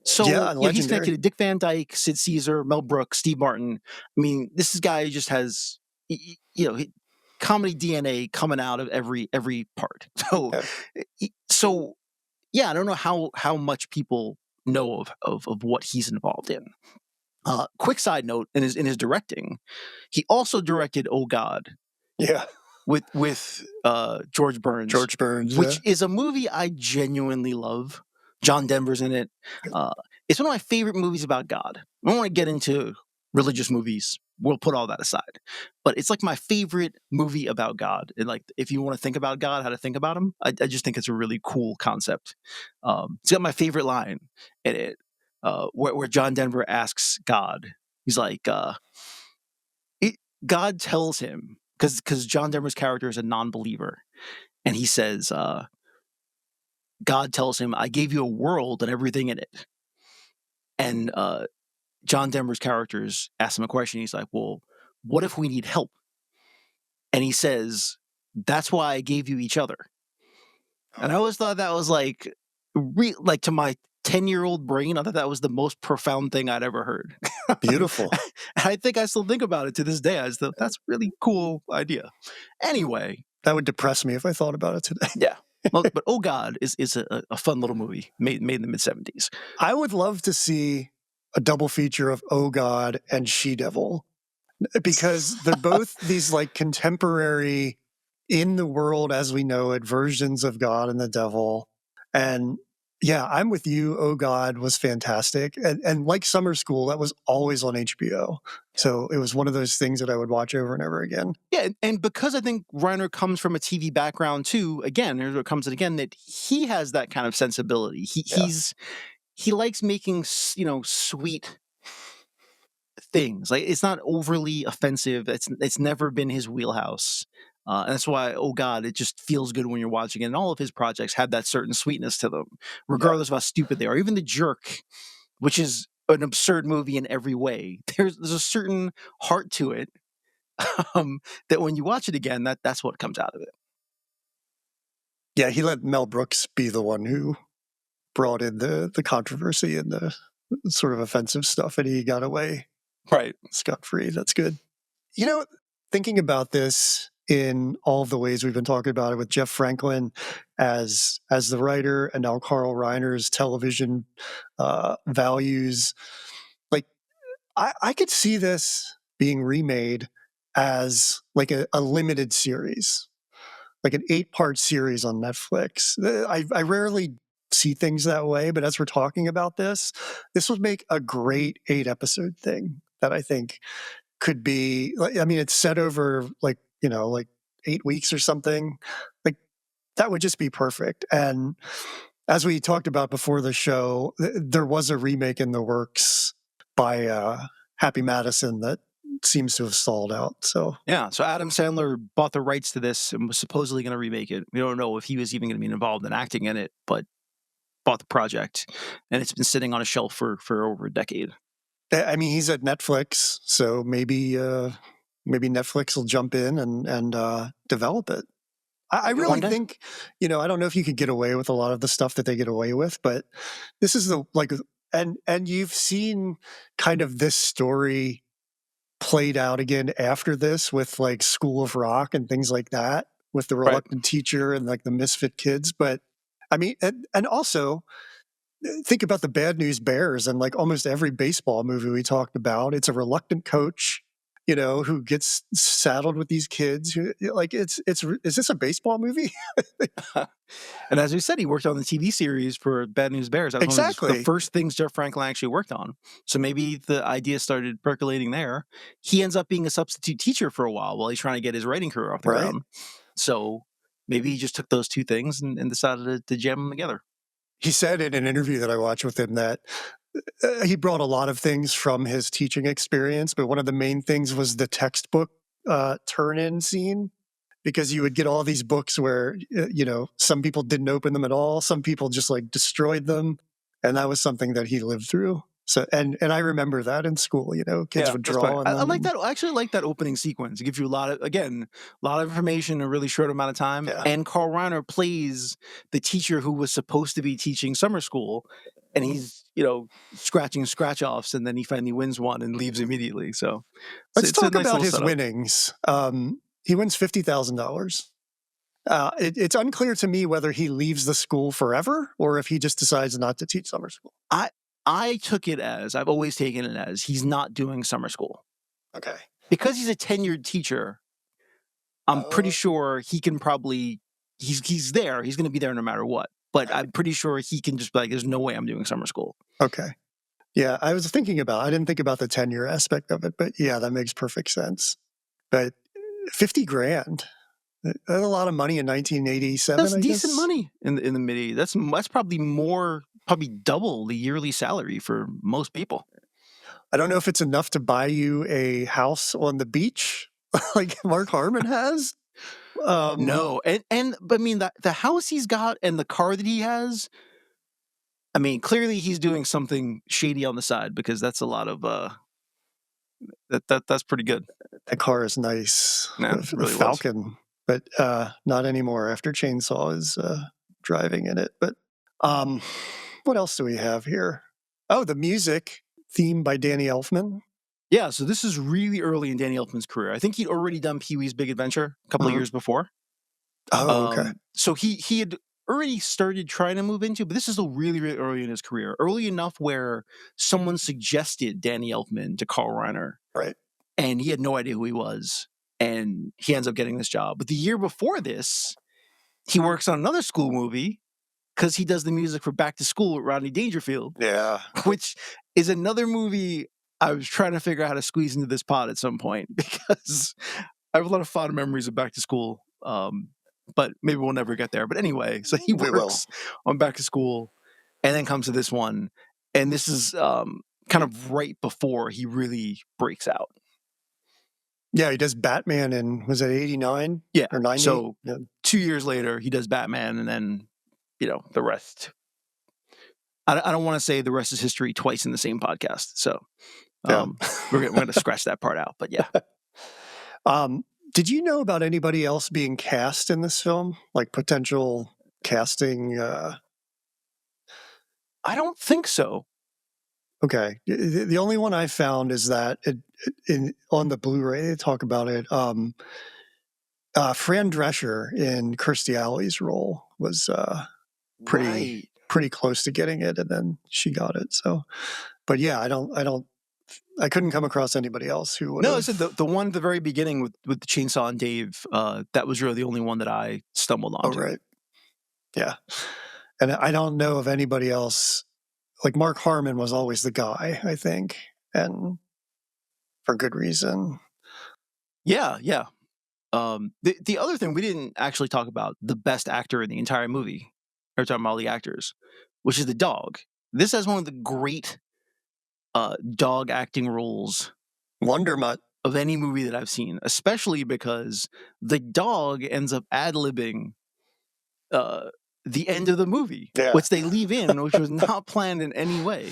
So Yeah, he's connected legendary. to Dick Van Dyke, Sid Caesar, Mel Brooks, Steve Martin. I mean, this is guy who just has comedy DNA coming out of every part. So so yeah, I don't know how much people know of what he's involved in. Quick side note: in his directing, he also directed Oh God Yeah. with George Burns. George Burns, which is a movie I genuinely love. John Denver's in it. It's one of my favorite movies about God. I don't want to get into religious movies. We'll put all that aside. But it's like my favorite movie about God. And like, if you want to think about God, how to think about him, I just think it's a really cool concept. It's got my favorite line in it, where John Denver asks God. He's like, God tells him, because John Denver's character is a non-believer, and he says, God tells him, I gave you a world and everything in it. And John Denver's characters ask him a question. He's like, well, what if we need help? And he says, that's why I gave you each other. And I always thought that was like to my 10-year-old brain, I thought that was the most profound thing I'd ever heard. beautiful. And I think I still think about it to this day. I thought that's a really cool idea. Anyway. That would depress me if I thought about it today. Yeah. Well, but Oh God is a fun little movie made in the mid-70s. I would love to see a double feature of Oh God and She Devil, because they're both these like contemporary, in the world as we know it, versions of God and the devil. And yeah, I'm with you. Oh God was fantastic. And like Summer School, that was always on HBO. So it was one of those things that I would watch over and over again. Yeah, and because I think Reiner comes from a TV background too, again, here's what comes in again, that he has that kind of sensibility. He likes making, sweet things. Like, it's not overly offensive. It's never been his wheelhouse. And that's why, oh God, it just feels good when you're watching it. And all of his projects have that certain sweetness to them, regardless of how stupid they are. Even The Jerk, which is an absurd movie in every way, there's a certain heart to it, that when you watch it again, that's what comes out of it. Yeah, he let Mel Brooks be the one who brought in the controversy and the sort of offensive stuff, and he got away scot-free. That's good. Thinking about this in all of the ways we've been talking about it, with Jeff Franklin as the writer, and now Carl Reiner's television values, like I could see this being remade as like a limited series, like an 8-part series on Netflix. I rarely see things that way, but as we're talking about this would make a great 8-episode thing that I think could be, I mean, it's set over like 8 weeks or something. Like, that would just be perfect. And as we talked about before the show, there was a remake in the works by Happy Madison that seems to have stalled out. So Adam Sandler bought the rights to this and was supposedly going to remake it. We don't know if he was even going to be involved in acting in it, but bought the project, and it's been sitting on a shelf for over a decade. I mean, he's at Netflix, so maybe Netflix will jump in and develop it. I really think, I don't know if you could get away with a lot of the stuff that they get away with, but this is and you've seen kind of this story played out again after this with like School of Rock and things like that, with the reluctant teacher and like the misfit kids. But I mean, and also think about the Bad News Bears, and like almost every baseball movie we talked about, it's a reluctant coach, who gets saddled with these kids. Like, is this a baseball movie? And as we said, he worked on the TV series for Bad News Bears. That was one of the first things Jeff Franklin actually worked on. So maybe the idea started percolating there. He ends up being a substitute teacher for a while he's trying to get his writing career off the ground. So maybe he just took those two things and decided to jam them together. He said in an interview that I watched with him that he brought a lot of things from his teaching experience, but one of the main things was the textbook turn-in scene, because you would get all these books where, some people didn't open them at all. Some people just like destroyed them. And that was something that he lived through. So, and I remember that in school, kids would draw. I like that. I actually like that opening sequence. It gives you a lot of information in a really short amount of time. Yeah. And Carl Reiner plays the teacher who was supposed to be teaching summer school. and he's scratching scratch-offs, and then he finally wins one and leaves immediately. So let's it's talk a nice about little his setup. winnings. He wins $50,000. It's unclear to me whether he leaves the school forever or if he just decides not to teach summer school. I took it as, I've always taken it as, he's not doing summer school. Okay. Because he's a tenured teacher, I'm pretty sure he can probably, he's there. He's going to be there no matter what. But I'm pretty sure he can just be like, there's no way I'm doing summer school. Okay. Yeah, I didn't think about the tenure aspect of it, but yeah, that makes perfect sense. But $50,000, that's a lot of money in 1987. That's decent money in the mid-80s. That's probably double the yearly salary for most people. I don't know if it's enough to buy you a house on the beach like Mark Harmon has. No, but I mean the house he's got and the car that he has. I mean, clearly he's doing something shady on the side, because that's a lot of that's pretty good. That car is nice. Yeah, it really Falcon, but not anymore after Chainsaw is driving in it. But what else do we have here? Oh, the music theme by Danny Elfman. Yeah, so this is really early in Danny Elfman's career. I think he'd already done Pee-wee's Big Adventure a couple of years before. Oh, okay. So he had already started trying to move into, but this is still really, really early in his career. Early enough where someone suggested Danny Elfman to Carl Reiner. Right. And he had no idea who he was. And he ends up getting this job. But the year before this, he works on another school movie because he does the music for Back to School with Rodney Dangerfield. Yeah. Which is another movie I was trying to figure out how to squeeze into this pod at some point, because I have a lot of fond memories of Back to School. But maybe we'll never get there. But anyway, so he works on Back to School and then comes to this one. And this is kind of right before he really breaks out. Yeah, he does Batman in, was it 89? Yeah. Or 90? So 2 years later, he does Batman, and then, the rest. I don't want to say the rest is history twice in the same podcast. So we're going to scratch that part out. But yeah. Did you know about anybody else being cast in this film? Like potential casting? I don't think so. Okay. The only one I found is that on the Blu-ray, they talk about it. Fran Drescher in Kirstie Alley's role was pretty close to getting it, and then she got it. So, but yeah, I couldn't come across anybody else who would. No, I said the one at the very beginning with the Chainsaw and Dave. That was really the only one that I stumbled on. Oh, right. Yeah, and I don't know of anybody else. Like Mark Harmon was always the guy, I think, and for good reason. Yeah. The other thing we didn't actually talk about, the best actor in the entire movie. We're talking about all the actors, which is the dog. This has one of the great dog acting roles, Wondermutt, of any movie that I've seen, especially because the dog ends up ad-libbing the end of the movie, which they leave in, which was not planned in any way,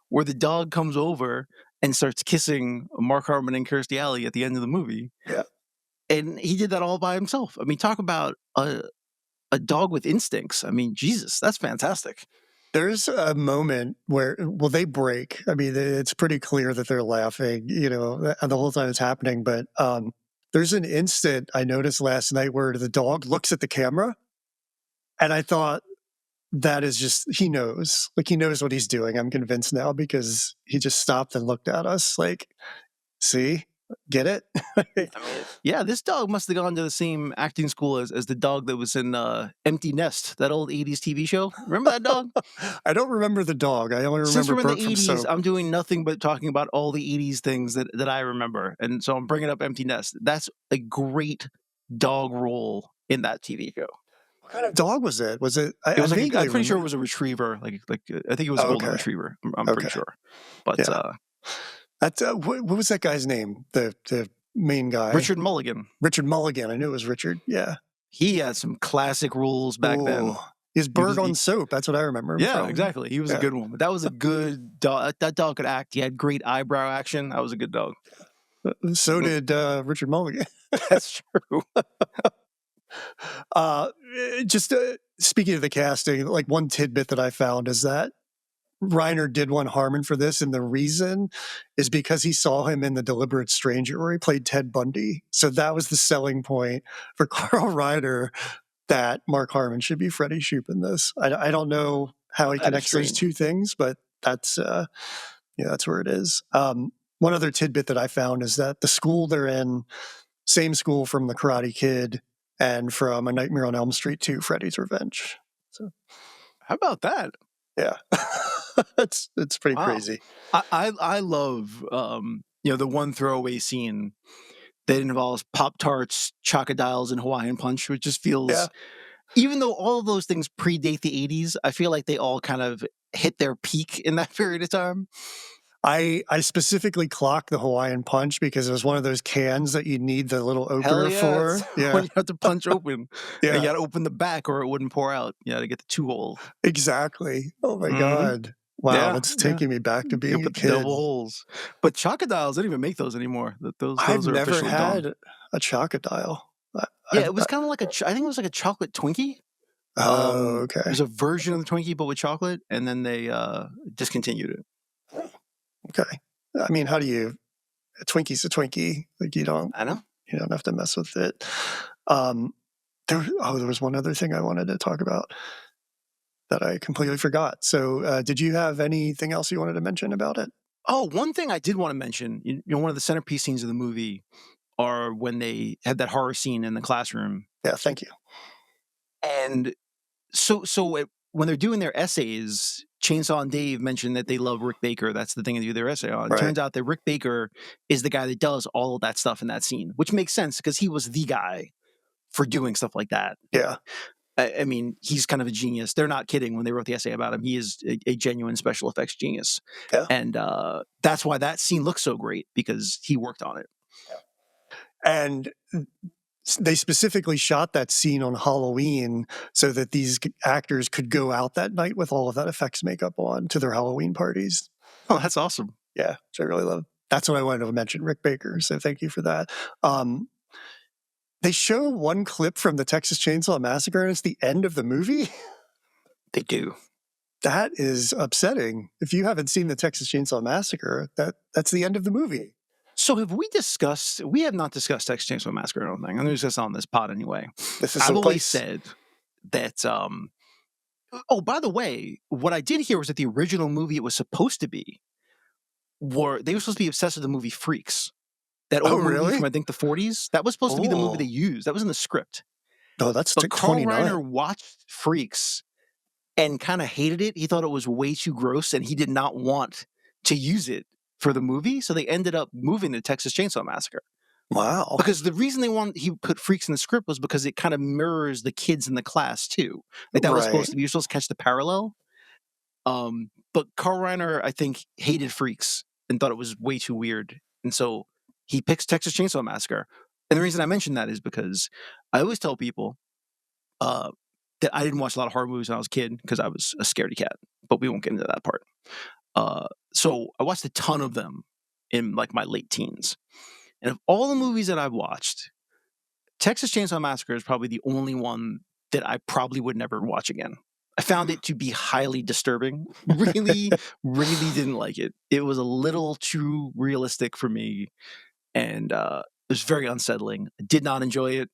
where the dog comes over and starts kissing Mark Harmon and Kirstie Alley at the end of the movie. Yeah. And he did that all by himself. I mean, talk about a dog with instincts. I mean, Jesus, that's fantastic. There's a moment where, they break. I mean, it's pretty clear that they're laughing, the whole time it's happening. But there's an instant I noticed last night where the dog looks at the camera, and I thought, that is just, he knows what he's doing. I'm convinced now, because he just stopped and looked at us like, see, get it? I mean, yeah, this dog must have gone to the same acting school as the dog that was in Empty Nest, that old 80s TV show. Remember that dog? I don't remember the dog. I only remember Since we're in Bert the from 80s, Soap. I'm doing nothing but talking about all the 80s things that I remember. And so I'm bringing up Empty Nest. That's a great dog role in that TV show. What kind of dog was it? Was it? I'm pretty sure it was a retriever. Like I think it was a golden retriever. I'm pretty sure. But what was that guy's name? The main guy, Richard Mulligan. Richard Mulligan. I knew it was Richard. Yeah, he had some classic roles back then. His Bird on Soap. That's what I remember. Yeah, exactly. He was a good one. But that was a good dog. That dog could act. He had great eyebrow action. That was a good dog. So did Richard Mulligan. That's true. Just speaking of the casting, like one tidbit that I found is that Reiner did want Harmon for this, and the reason is because he saw him in The Deliberate Stranger, where he played Ted Bundy. So that was the selling point for Carl Reiner that Mark Harmon should be Freddie Shoop in this. I don't know how he connects those two things, but that's that's where it is. One other tidbit that I found is that the school they're in, same school from The Karate Kid and from A Nightmare on Elm Street 2, Freddy's Revenge. So, how about that? Yeah, it's pretty crazy. I love the one throwaway scene that involves Pop-Tarts, Chocodiles, and Hawaiian Punch, which just feels, even though all of those things predate the 80s, I feel like they all kind of hit their peak in that period of time. I specifically clocked the Hawaiian Punch because it was one of those cans that you need the little opener for. Yeah, when you have to punch open. Yeah, you got to open the back or it wouldn't pour out. You got to get the 2 hole. Exactly. Oh my God. Wow, that's taking me back to being a kid. Double holes. But Chocodiles, they don't even make those anymore. Those I've are never had done. a Chocodile. It was kind of like I think it was like a chocolate Twinkie. Oh, okay. There's a version of the Twinkie, but with chocolate, and then they discontinued it. Okay. I mean, a Twinkie's a Twinkie. Like you don't have to mess with it. There was one other thing I wanted to talk about that I completely forgot. So did you have anything else you wanted to mention about it? Oh, one thing I did want to mention, one of the centerpiece scenes of the movie are when they had that horror scene in the classroom. Yeah, thank you. And so when they're doing their essays, Chainsaw and Dave mentioned that they love Rick Baker. That's the thing to do their essay on. Right. It turns out that Rick Baker is the guy that does all of that stuff in that scene, which makes sense because he was the guy for doing stuff like that. Yeah. I mean, he's kind of a genius. They're not kidding when they wrote the essay about him. He is a genuine special effects genius. Yeah. And that's why that scene looks so great, because he worked on it. And they specifically shot that scene on Halloween so that these actors could go out that night with all of that effects makeup on to their Halloween parties. Oh, that's awesome. Yeah, which I really love. That's what I wanted to mention, Rick Baker. So thank you for that. They show one clip from the Texas Chainsaw Massacre, and it's the end of the movie. They do. That is upsetting. If you haven't seen the Texas Chainsaw Massacre, that's the end of the movie. So we have not discussed Texas Chainsaw Massacre, I don't think. I'm going to discuss on this pod anyway. I've always said that, by the way, what I did hear was that the original movie it was supposed to be, they were supposed to be obsessed with the movie Freaks. That old movie from, I think, the 40s. That was supposed to be the movie they used. That was in the script. No, that's but Carl 29. Reiner watched Freaks and kind of hated it. He thought it was way too gross, and he did not want to use it for the movie. So they ended up moving to Texas Chainsaw Massacre. Wow. Because the reason he put Freaks in the script was because it kind of mirrors the kids in the class too. Like that was supposed to be, you're supposed to catch the parallel. But Carl Reiner, I think, hated Freaks and thought it was way too weird. And so he picks Texas Chainsaw Massacre. And the reason I mention that is because I always tell people that I didn't watch a lot of horror movies when I was a kid because I was a scaredy cat, but we won't get into that part. So I watched a ton of them in like my late teens. And of all the movies that I've watched, Texas Chainsaw Massacre is probably the only one that I probably would never watch again. I found it to be highly disturbing. Really, really didn't like it. It was a little too realistic for me. And it was very unsettling. I did not enjoy it.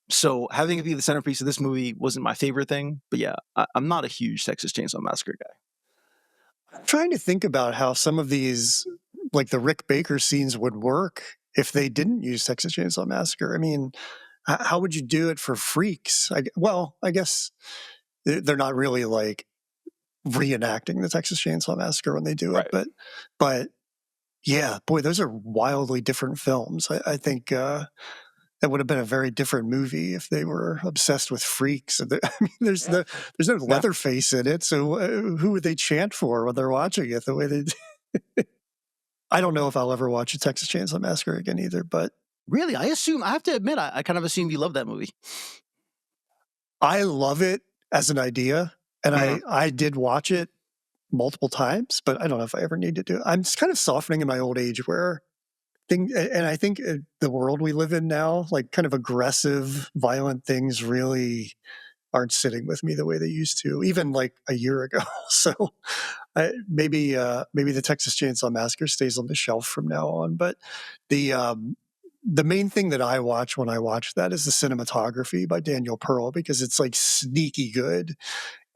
So having it be the centerpiece of this movie wasn't my favorite thing. But yeah, I'm not a huge Texas Chainsaw Massacre guy. I'm trying to think about how some of these, like the Rick Baker scenes, would work if they didn't use Texas Chainsaw Massacre. I mean, how would you do it for Freaks? I guess they're not really like reenacting the Texas Chainsaw Massacre when they do it. But yeah, boy, those are wildly different films. I think that would have been a very different movie if they were obsessed with Freaks. I mean, there's no Leatherface in it, so who would they chant for when they're watching it the way they do? I don't know if I'll ever watch a Texas Chainsaw Massacre again either, but... Really? I have to admit, I kind of assumed you loved that movie. I love it as an idea, and I did watch it multiple times, but I don't know if I ever need to do it. I'm just kind of softening in my old age where and I think the world we live in now, like kind of aggressive, violent things really aren't sitting with me the way they used to, even like a year ago. So maybe the Texas Chainsaw Massacre stays on the shelf from now on. But the main thing that I watch when I watch that is the cinematography by Daniel Pearl, because it's like sneaky good,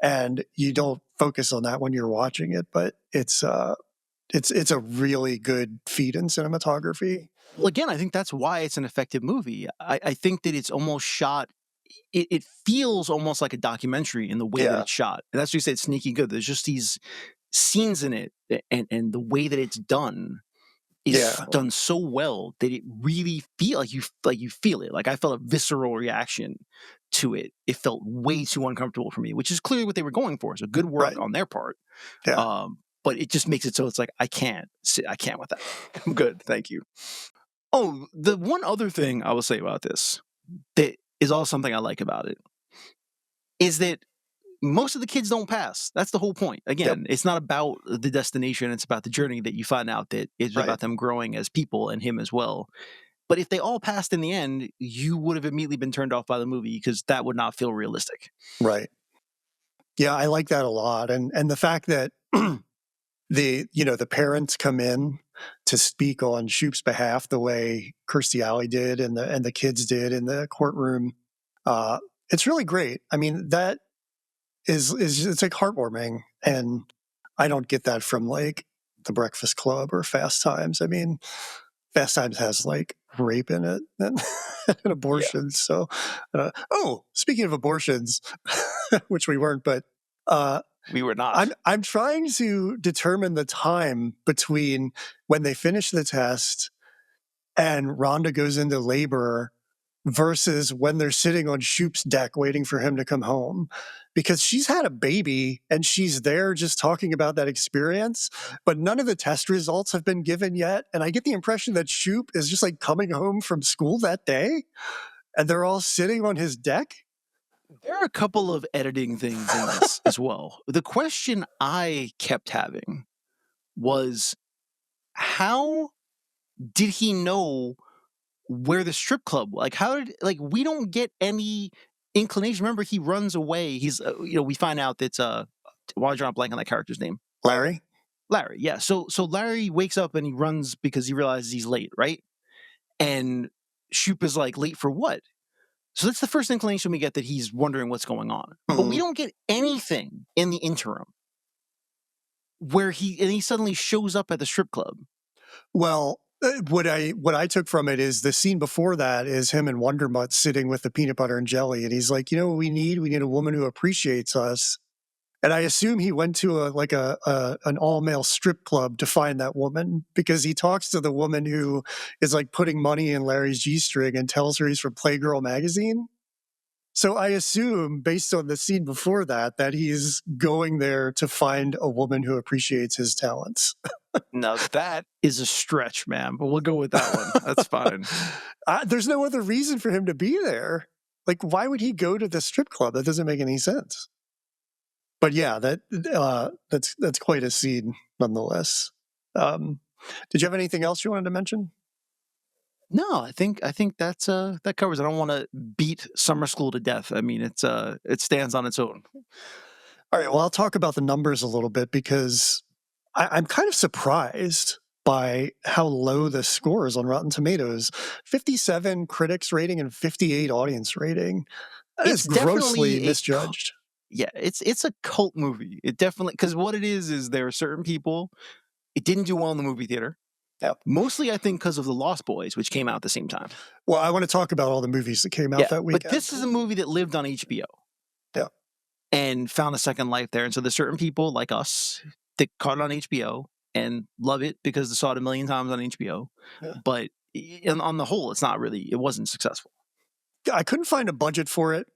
and you don't focus on that when you're watching it, but it's a really good feat in cinematography. Well, again, I think that's why it's an effective movie. I think that it's almost shot. It feels almost like a documentary in the way that it's shot, and that's why you say it's sneaky good. There's just these scenes in it, and the way that it's done is done so well that it really feel like you feel it. Like I felt a visceral reaction to it. It felt way too uncomfortable for me, which is clearly what they were going for. So good work on their part. Yeah. But it just makes it so it's like I can't with that. I'm good, thank you. Oh, the one other thing I will say about this that is also something I like about it is that most of the kids don't pass. That's the whole point. Again, it's not about the destination. It's about the journey that you find out that it's about them growing as people and him as well. But if they all passed in the end, you would have immediately been turned off by the movie because that would not feel realistic. Right. Yeah, I like that a lot. And the fact that the parents come in to speak on Shoop's behalf the way Kirstie Alley did and the kids did in the courtroom, it's really great. I mean, that is it's like heartwarming, and I don't get that from like The Breakfast Club or Fast Times. I mean, Fast Times has like rape in it and abortions. So, speaking of abortions, which we weren't, but we were not. I'm trying to determine the time between when they finish the test and Rhonda goes into labor versus when they're sitting on Shoop's deck waiting for him to come home, because she's had a baby and she's there just talking about that experience, but none of the test results have been given yet. And I get the impression that Shoop is just like coming home from school that day and they're all sitting on his deck. There are a couple of editing things in this as well. The question I kept having was, how did he know where the strip club, we don't get any inclination. Remember, he runs away. He's we find out that why did I blank on that character's name? Larry, yeah. So Larry wakes up and he runs because he realizes he's late, right? And Shoop is like, late for what? So that's the first inclination we get, that he's wondering what's going on. But we don't get anything in the interim where he suddenly shows up at the strip club. Well, what I took from it is the scene before that is him and Wondermutt sitting with the peanut butter and jelly, and he's like, what we need? We need a woman who appreciates us. And I assume he went to an all-male strip club to find that woman, because he talks to the woman who is like putting money in Larry's G-string and tells her he's from Playgirl magazine. So I assume, based on the scene before that he's going there to find a woman who appreciates his talents. Now that is a stretch, man, but we'll go with that one. That's fine. There's no other reason for him to be there. Like, why would he go to the strip club? That doesn't make any sense. But yeah, that's quite a scene nonetheless. Did you have anything else you wanted to mention? No, I think that's that covers it. I don't want to beat Summer School to death. I mean, it stands on its own. All right, well, I'll talk about the numbers a little bit, because I'm kind of surprised by how low the score is on Rotten Tomatoes. 57 critics rating and 58 audience rating. It's grossly misjudged. Yeah, it's a cult movie. It definitely, because what it is there are certain people, it didn't do well in the movie theater. Yeah. Mostly, I think, because of The Lost Boys, which came out at the same time. Well, I want to talk about all the movies that came out that weekend. But this is a movie that lived on HBO. Yeah. And found a second life there. And so there's certain people like us that caught it on HBO and love it because they saw it a million times on HBO. Yeah. But on the whole, it wasn't successful. I couldn't find a budget for it,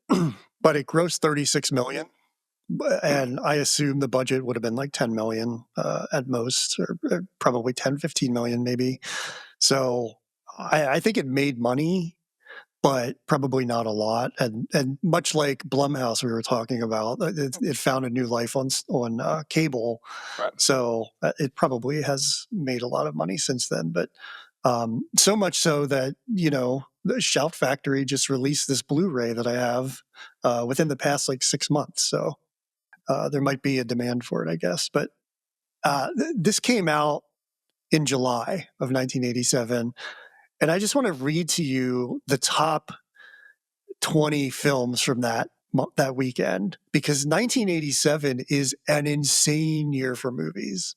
but it grossed $36 million. And I assume the budget would have been like 10 million at most, or probably 10, 15 million maybe. So I think it made money, but probably not a lot. And much like Blumhouse we were talking about, it found a new life on cable. Right. So it probably has made a lot of money since then. But so much so that, the Shout Factory just released this Blu-ray that I have within the past like 6 months. So there might be a demand for it, I guess. But this came out in July of 1987. And I just want to read to you the top 20 films from that weekend, because 1987 is an insane year for movies.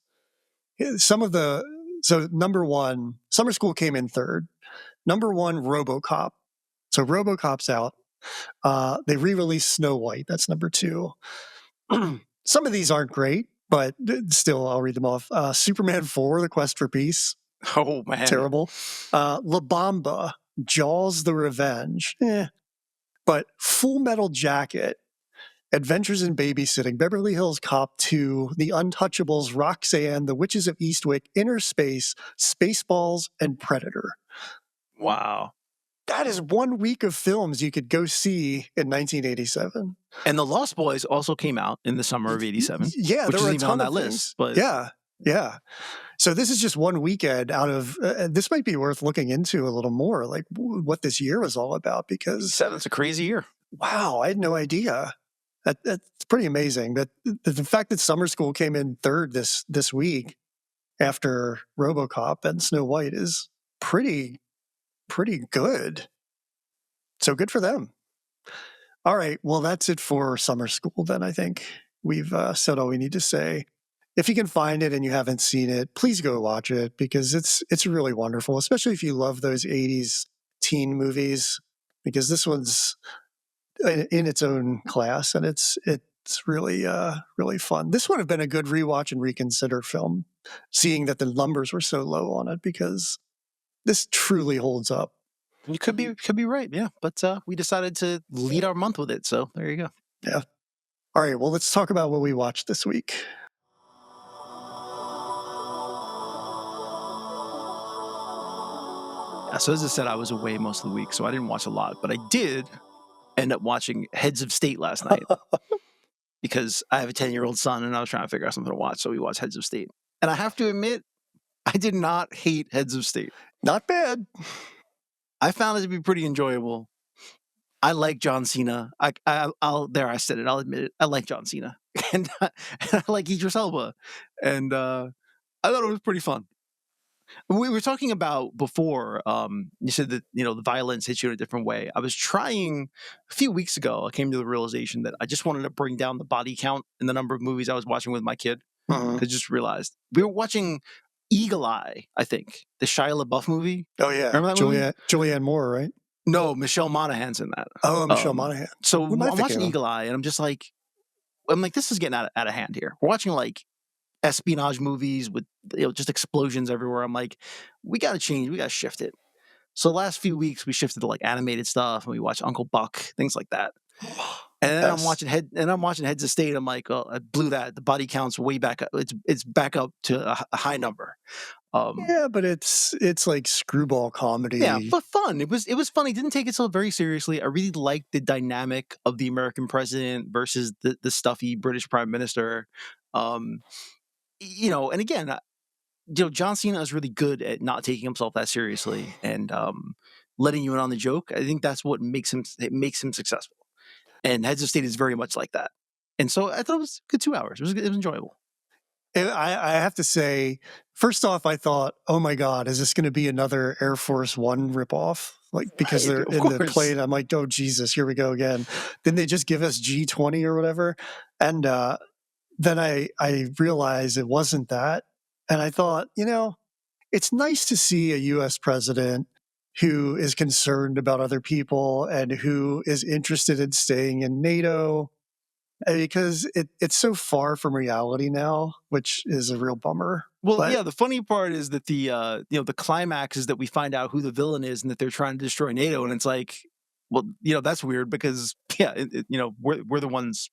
So number one, Summer School came in third. Number one, RoboCop. So RoboCop's out. They re-released Snow White. That's number two. Some of these aren't great, but still, I'll read them off. Superman 4, The Quest for Peace. Oh, man. Terrible. La Bamba, Jaws, The Revenge. But Full Metal Jacket, Adventures in Babysitting, Beverly Hills Cop 2, The Untouchables, Roxanne, The Witches of Eastwick, Inner Space, Spaceballs, and Predator. Wow. That is 1 week of films you could go see in 1987. And The Lost Boys also came out in the summer of 87. Yeah, which there were isn't a even ton on that of list. But yeah. So this is just one weekend out of, this might be worth looking into a little more, like what this year was all about, because 87's a crazy year. Wow, I had no idea. That's pretty amazing. But the fact that Summer School came in third this week after RoboCop and Snow White is pretty good. So good for them. All right, well, that's it for Summer School then. I think we've said all we need to say. If you can find it and you haven't seen it, please go watch it, because it's really wonderful, especially if you love those 80s teen movies, because this one's in its own class, and it's really really fun. This would have been a good rewatch and reconsider film, seeing that the numbers were so low on it, because this truly holds up. You could be right, yeah. But we decided to lead our month with it, so there you go. Yeah. All right, well, let's talk about what we watched this week. So as I said, I was away most of the week, so I didn't watch a lot, but I did end up watching Heads of State last night because I have a 10-year-old son and I was trying to figure out something to watch, so we watched Heads of State. And I have to admit, I did not hate Heads of State. Not bad. I found it to be pretty enjoyable. I like John Cena. I said it. I'll admit it. I like John Cena, and I like Idris Elba, and I thought it was pretty fun. We were talking about before. You said that the violence hits you in a different way. I was trying a few weeks ago. I came to the realization that I just wanted to bring down the body count in the number of movies I was watching with my kid. Because I just realized we were watching Eagle Eye. I think the Shia LaBeouf movie. Oh yeah, remember that movie? Julianne Moore, right? No, Michelle Monaghan's in that. Oh, Michelle Monaghan. So I'm watching Eagle Eye, and I'm like, this is getting out of hand here. We're watching like espionage movies with just explosions everywhere. I'm like, we got to change. We got to shift it. So the last few weeks we shifted to like animated stuff, and we watched Uncle Buck, things like that. And then I'm watching Heads of State. I'm like, I blew that. The body count's way back up. It's back up to a high number. Yeah, but it's like screwball comedy. Yeah, but fun. It was fun. He didn't take itself very seriously. I really liked the dynamic of the American president versus the stuffy British prime minister. And again, John Cena is really good at not taking himself that seriously and letting you in on the joke. I think that's what makes him successful. And Heads of State is very much like that. And so I thought it was a good 2 hours. It was enjoyable. And I have to say, first off, I thought, oh my God, is this going to be another Air Force One ripoff? Like, because they're in the plane. I'm like, oh Jesus, here we go again. Then they just give us G20 or whatever. And then I realized it wasn't that. And I thought, it's nice to see a U.S. president who is concerned about other people and who is interested in staying in NATO, because it's so far from reality now, which is a real bummer. Well, yeah, the funny part is that the climax is that we find out who the villain is and that they're trying to destroy NATO, and it's like, well, that's weird because we're the ones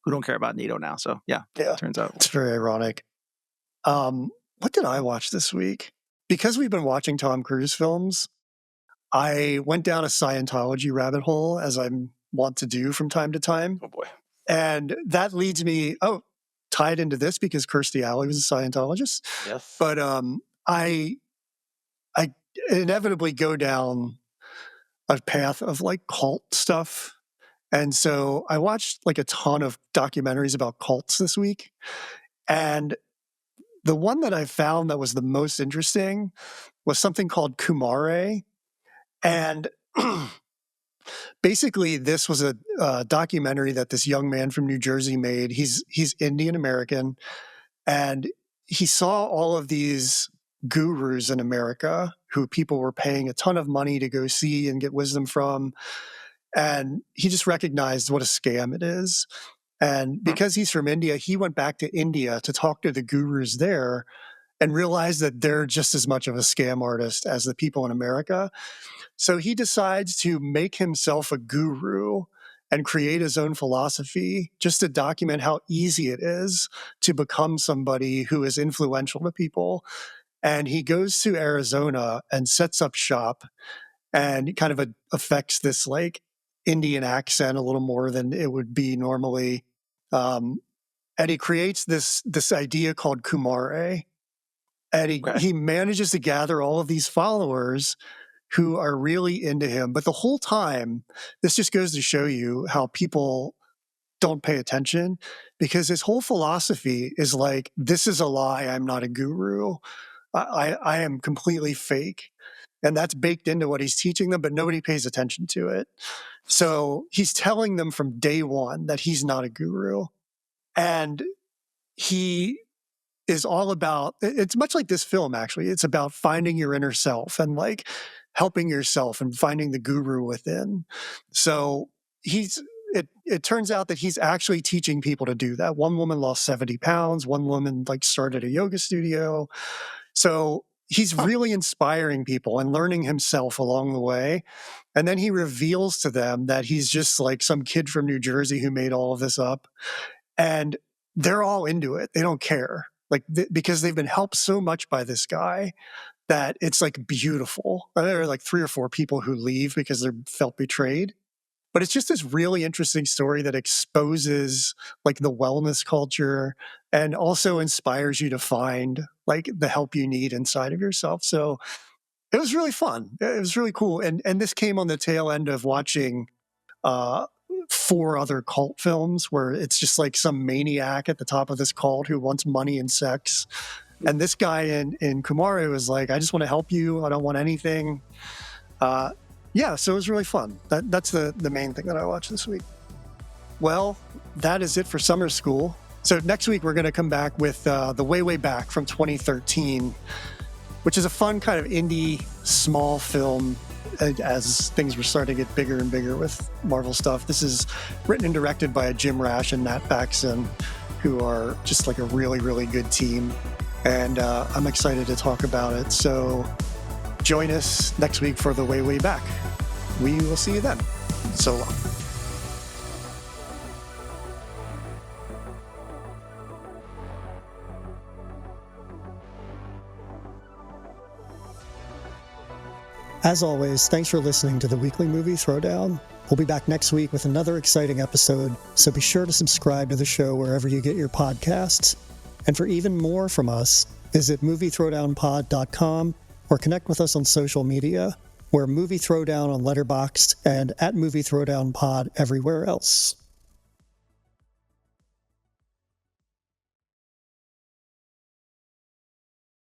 who don't care about NATO now. So yeah, it turns out it's very ironic. What did I watch this week? Because we've been watching Tom Cruise films, I went down a Scientology rabbit hole, as I want to do from time to time. Oh boy. And that leads me, tied into this because Kirstie Alley was a Scientologist. Yes. But I inevitably go down a path of like cult stuff. And so I watched like a ton of documentaries about cults this week. And the one that I found that was the most interesting was something called Kumare. And basically, this was a documentary that this young man from New Jersey made. He's Indian American, and he saw all of these gurus in America who people were paying a ton of money to go see and get wisdom from. And he just recognized what a scam it is. And because he's from India, he went back to India to talk to the gurus there and realized that they're just as much of a scam artist as the people in America. So he decides to make himself a guru and create his own philosophy just to document how easy it is to become somebody who is influential to people. And he goes to Arizona and sets up shop and kind of affects this like Indian accent a little more than it would be normally. And he creates this idea called Kumare. And he manages to gather all of these followers who are really into him. But the whole time, this just goes to show you how people don't pay attention, because his whole philosophy is like, this is a lie. I'm not a guru. I am completely fake. And that's baked into what he's teaching them, but nobody pays attention to it. So he's telling them from day one that he's not a guru. And he is all about, it's much like this film, actually. It's about finding your inner self and like helping yourself and finding the guru within. So it turns out that he's actually teaching people to do that. One woman lost 70 pounds. One woman like started a yoga studio. So he's really inspiring people and learning himself along the way. And then he reveals to them that he's just like some kid from New Jersey who made all of this up. And they're all into it. They don't care. Like, because they've been helped so much by this guy that it's like beautiful. There are like 3 or 4 people who leave because they felt betrayed. But it's just this really interesting story that exposes like the wellness culture and also inspires you to find like the help you need inside of yourself. So it was really fun. It was really cool. And this came on the tail end of watching 4 other cult films where it's just like some maniac at the top of this cult who wants money and sex. And this guy in Kumare was like, I just want to help you. I don't want anything. Yeah, so it was really fun. That's the main thing that I watched this week. Well, that is it for summer school. So next week, we're going to come back with The Way, Way Back from 2013, which is a fun kind of indie, small film as things were starting to get bigger and bigger with Marvel stuff. This is written and directed by Jim Rash and Matt Faxon, who are just like a really, really good team. And I'm excited to talk about it. So join us next week for The Way, Way Back. We will see you then. So long. As always, thanks for listening to the Weekly Movie Throwdown. We'll be back next week with another exciting episode, so be sure to subscribe to the show wherever you get your podcasts. And for even more from us, visit moviethrowdownpod.com or connect with us on social media. We're Movie Throwdown on Letterboxd and at Movie Throwdown Pod everywhere else.